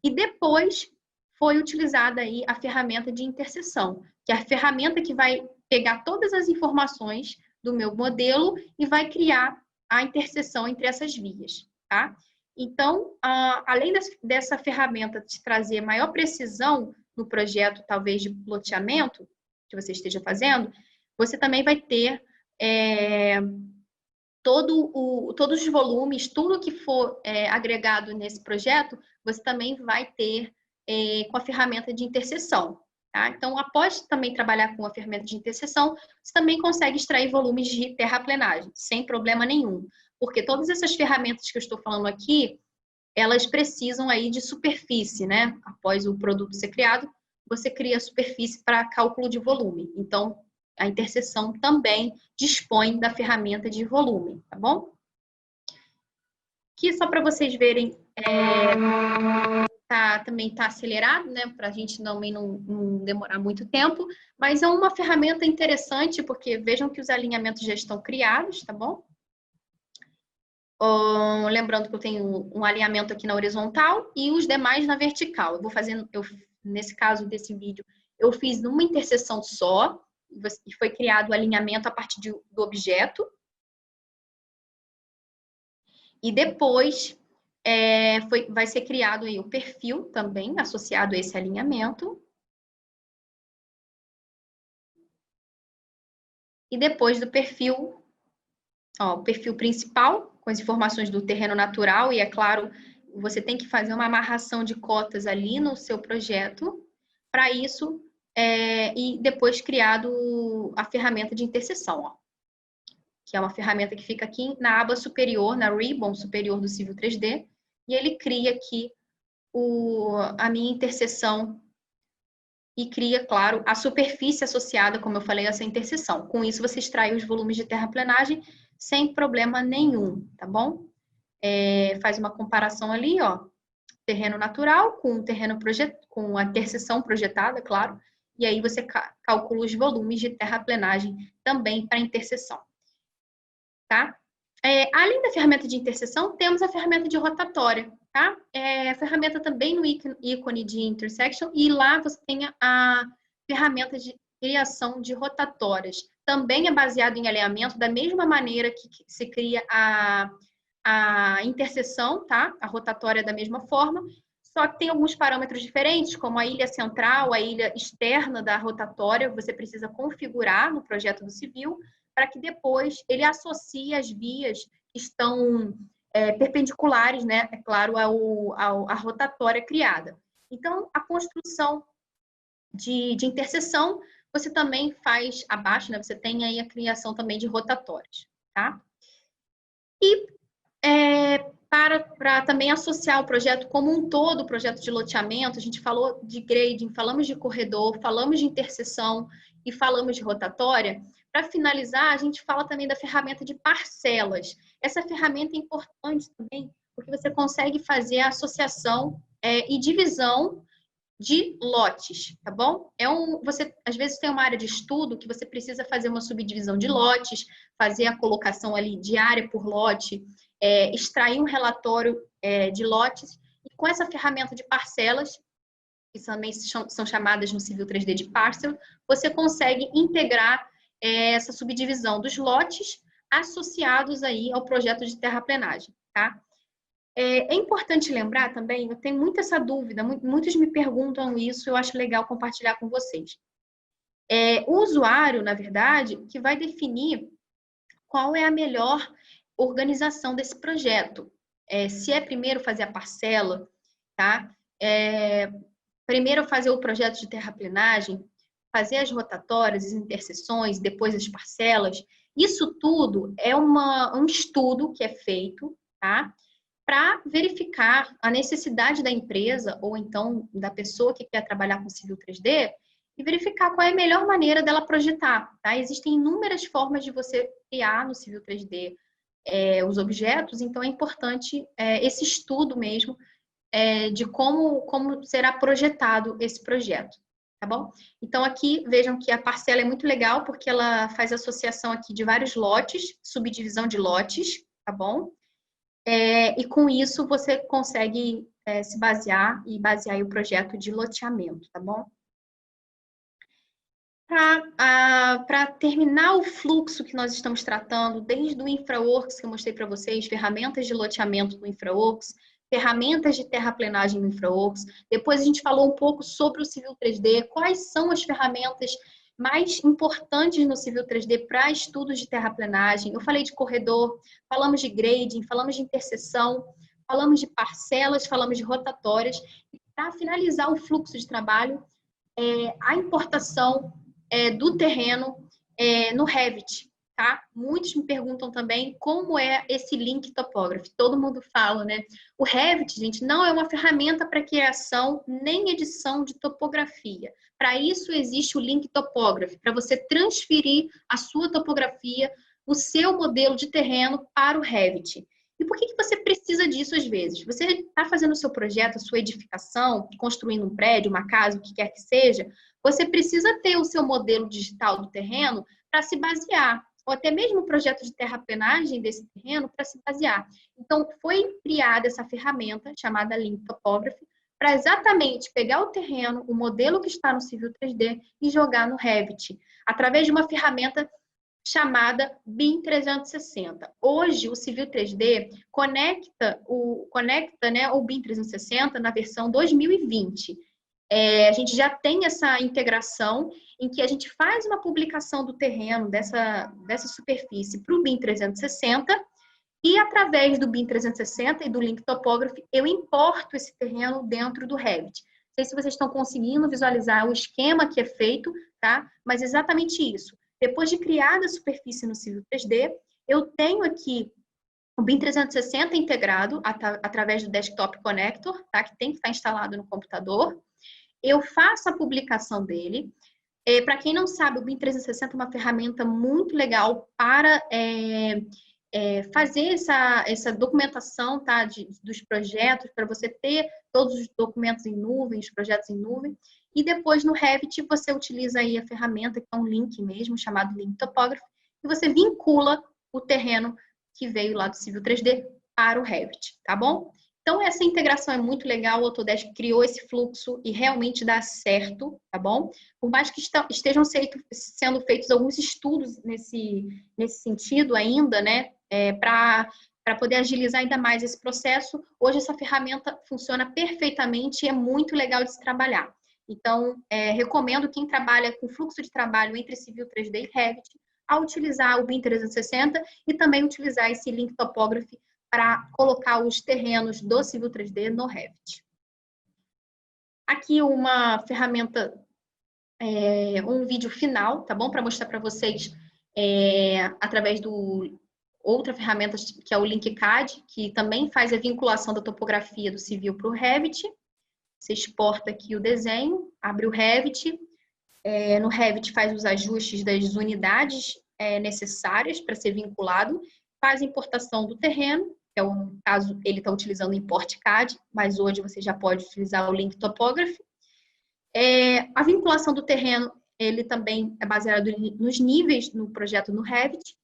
Speaker 1: e depois foi utilizada aí a ferramenta de interseção, que é a ferramenta que vai pegar todas as informações do meu modelo e vai criar a interseção entre essas vias, tá? Então, além dessa ferramenta te trazer maior precisão no projeto, talvez, de loteamento que você esteja fazendo, você também vai ter todos os volumes, tudo que for agregado nesse projeto, você também vai ter com a ferramenta de interseção. Tá? Então, após também trabalhar com a ferramenta de interseção, você também consegue extrair volumes de terraplenagem, sem problema nenhum. Porque todas essas ferramentas que eu estou falando aqui, elas precisam aí de superfície, né? Após o produto ser criado, você cria a superfície para cálculo de volume. Então, a interseção também dispõe da ferramenta de volume, tá bom? Aqui, só para vocês verem, também está acelerado, né? Para a gente também não demorar muito tempo, mas é uma ferramenta interessante, porque vejam que os alinhamentos já estão criados, tá bom? Lembrando que eu tenho um alinhamento aqui na horizontal e os demais na vertical. Eu vou fazendo, nesse caso desse vídeo, eu fiz numa interseção só, e foi criado o alinhamento a partir do objeto. E depois vai ser criado aí o perfil também, associado a esse alinhamento. E depois do perfil, o perfil principal, com as informações do terreno natural, e é claro, você tem que fazer uma amarração de cotas ali no seu projeto. Para isso, e depois criado a ferramenta de interseção, ó, que é uma ferramenta que fica aqui na aba superior, na ribbon superior do Civil 3D, e ele cria aqui a minha interseção e cria, claro, a superfície associada, como eu falei, a essa interseção. Com isso, você extrai os volumes de terraplenagem sem problema nenhum, tá bom? Faz uma comparação ali, ó, terreno natural com o terreno com a interseção projetada, claro, e aí você calcula os volumes de terraplenagem também para interseção, tá? Além da ferramenta de interseção, temos a ferramenta de rotatória, tá? A ferramenta também no ícone de intersection, e lá você tem a ferramenta de criação de rotatórias. Também é baseado em alinhamento, da mesma maneira que se cria a interseção, tá? A rotatória da mesma forma, só que tem alguns parâmetros diferentes, como a ilha central, a ilha externa da rotatória, você precisa configurar no projeto do civil, para que depois ele associe as vias que estão perpendiculares, né, é claro, à rotatória criada. Então, a construção de interseção, você também faz abaixo, né, você tem aí a criação também de rotatórias, tá? E para também associar o projeto como um todo, o projeto de loteamento, a gente falou de grading, falamos de corredor, falamos de interseção e falamos de rotatória. Para finalizar, a gente fala também da ferramenta de parcelas. Essa ferramenta é importante também, porque você consegue fazer a associação e divisão de lotes, tá bom? Você às vezes tem uma área de estudo que você precisa fazer uma subdivisão de lotes, fazer a colocação ali de área por lote, extrair um relatório de lotes, e com essa ferramenta de parcelas, que também são chamadas no Civil 3D de parcel, você consegue integrar essa subdivisão dos lotes associados aí ao projeto de terraplenagem, tá? É importante lembrar também, eu tenho muito essa dúvida, muitos me perguntam isso, eu acho legal compartilhar com vocês. O usuário, na verdade, que vai definir qual é a melhor organização desse projeto. Se é primeiro fazer a parcela, tá? Primeiro fazer o projeto de terraplenagem, fazer as rotatórias, as interseções, depois as parcelas. Isso tudo é um estudo que é feito, tá? Para verificar a necessidade da empresa ou então da pessoa que quer trabalhar com Civil 3D e verificar qual é a melhor maneira dela projetar, tá? Existem inúmeras formas de você criar no Civil 3D os objetos, então é importante esse estudo mesmo de como será projetado esse projeto, tá bom? Então aqui vejam que a parcela é muito legal porque ela faz associação aqui de vários lotes, subdivisão de lotes, tá bom? E com isso você consegue se basear e basear o projeto de loteamento, tá bom? Para terminar o fluxo que nós estamos tratando, desde o InfraWorks, que eu mostrei para vocês, ferramentas de loteamento no InfraWorks, ferramentas de terraplenagem no InfraWorks, depois a gente falou um pouco sobre o Civil 3D, quais são as ferramentas mais importantes no Civil 3D para estudos de terraplenagem. Eu falei de corredor, falamos de grading, falamos de interseção, falamos de parcelas, falamos de rotatórias. E para finalizar o fluxo de trabalho, a importação do terreno no Revit, tá? Muitos me perguntam também como é esse link topography. Todo mundo fala, né? O Revit, gente, não é uma ferramenta para criação nem edição de topografia. Para isso existe o link topography, para você transferir a sua topografia, o seu modelo de terreno para o Revit. E por que você precisa disso às vezes? Você está fazendo o seu projeto, a sua edificação, construindo um prédio, uma casa, o que quer que seja, você precisa ter o seu modelo digital do terreno para se basear, ou até mesmo o projeto de terraplenagem desse terreno para se basear. Então, foi criada essa ferramenta chamada Link Topography para exatamente pegar o terreno, o modelo que está no Civil 3D e jogar no Revit, através de uma ferramenta chamada BIM 360. Hoje, o Civil 3D conecta o BIM 360 na versão 2020. A gente já tem essa integração em que a gente faz uma publicação do terreno, dessa superfície, para o BIM 360, e através do BIM 360 e do Link Topography, eu importo esse terreno dentro do Revit. sei se vocês estão conseguindo visualizar o esquema que é feito, tá? Mas exatamente isso. Depois de criada a superfície no Civil 3D, eu tenho aqui o BIM 360 integrado através do Desktop Connector, tá? Que tem que estar instalado no computador. Eu faço a publicação dele. Para quem não sabe, o BIM 360 é uma ferramenta muito legal para fazer essa documentação, tá? Dos projetos, para você ter todos os documentos em nuvem, os projetos em nuvem. E depois no Revit você utiliza aí a ferramenta, que é um link mesmo, chamado Link Topography, e você vincula o terreno que veio lá do Civil 3D para o Revit, tá bom? Então, essa integração é muito legal, o Autodesk criou esse fluxo e realmente dá certo, tá bom? Por mais que estejam sendo feitos alguns estudos nesse sentido ainda, né, para poder agilizar ainda mais esse processo, hoje essa ferramenta funciona perfeitamente e é muito legal de se trabalhar. Então, recomendo quem trabalha com fluxo de trabalho entre Civil 3D e Revit a utilizar o BIM 360 e também utilizar esse Link Topography para colocar os terrenos do Civil 3D no Revit. Aqui uma ferramenta, um vídeo final, tá bom? Para mostrar para vocês através do outra ferramenta que é o LinkCAD, que também faz a vinculação da topografia do Civil para o Revit. Você exporta aqui o desenho, abre o Revit. No Revit faz os ajustes das unidades necessárias para ser vinculado, faz a importação do terreno, que é o caso, ele está utilizando o Import CAD, mas hoje você já pode utilizar o Link Topography. A vinculação do terreno, ele também é baseado nos níveis no projeto no Revit,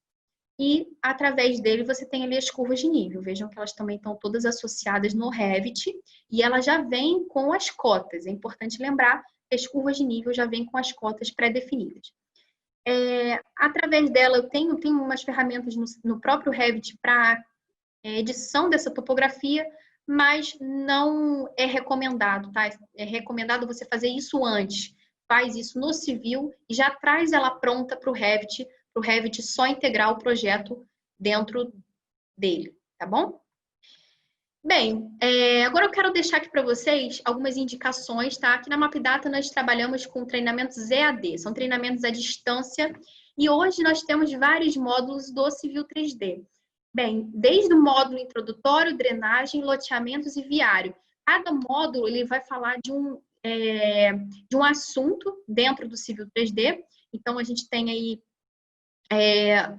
Speaker 1: e através dele você tem ali as curvas de nível. Vejam que elas também estão todas associadas no Revit, e ela já vem com as cotas. É importante lembrar que as curvas de nível já vêm com as cotas pré-definidas. Através dela, eu tenho umas ferramentas no próprio Revit para edição dessa topografia, mas não é recomendado, tá? É recomendado você fazer isso antes. Faz isso no Civil e já traz ela pronta para o Revit só integrar o projeto dentro dele, tá bom? Bem, agora eu quero deixar aqui para vocês algumas indicações, tá? Aqui na Mapdata nós trabalhamos com treinamentos EAD, são treinamentos à distância, e hoje nós temos vários módulos do Civil 3D. Bem, desde o módulo introdutório, drenagem, loteamentos e viário. Cada módulo ele vai falar de um assunto dentro do Civil 3D. Então, a gente tem aí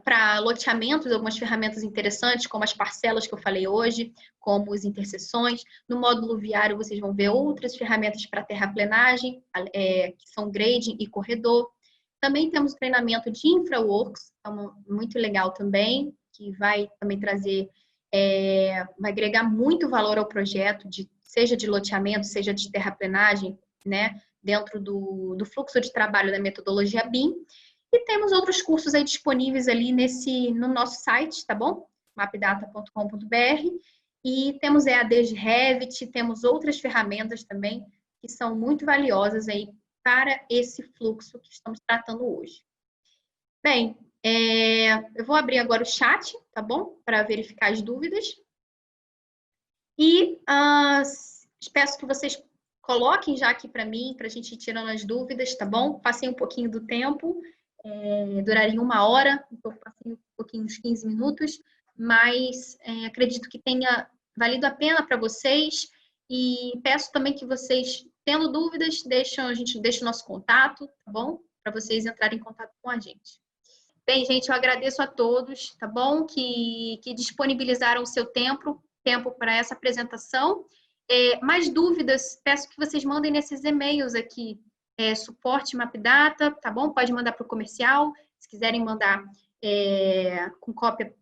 Speaker 1: para loteamentos algumas ferramentas interessantes, como as parcelas que eu falei hoje, como as interseções. No módulo viário, vocês vão ver outras ferramentas para terraplenagem, que são grading e corredor. Também temos o treinamento de InfraWorks, então, muito legal também, que vai também trazer, vai agregar muito valor ao projeto, seja de loteamento, seja de terraplenagem, né, dentro do fluxo de trabalho da metodologia BIM. E temos outros cursos aí disponíveis ali no nosso site, tá bom? mapdata.com.br. E temos EADs de Revit, temos outras ferramentas também que são muito valiosas aí para esse fluxo que estamos tratando hoje. Bem, eu vou abrir agora o chat, tá bom? Para verificar as dúvidas. E peço que vocês coloquem já aqui para mim, para a gente ir tirando as dúvidas, tá bom? Passei um pouquinho do tempo, duraria 1 hora, então passei um pouquinho, uns 15 minutos, mas acredito que tenha valido a pena para vocês, e peço também que vocês, tendo dúvidas, a gente deixa o nosso contato, tá bom? Para vocês entrarem em contato com a gente. Bem, gente, eu agradeço a todos, tá bom? Que disponibilizaram o seu tempo para essa apresentação. Mais dúvidas, peço que vocês mandem nesses e-mails aqui, suporte Mapdata, tá bom? Pode mandar para o comercial, se quiserem mandar com cópia,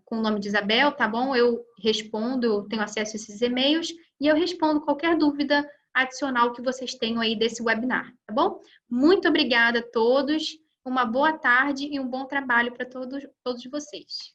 Speaker 1: com o nome de Isabel, tá bom? Eu respondo, eu tenho acesso a esses e-mails e eu respondo qualquer dúvida adicional que vocês tenham aí desse webinar, tá bom? Muito obrigada a todos. Uma boa tarde e um bom trabalho para todos vocês.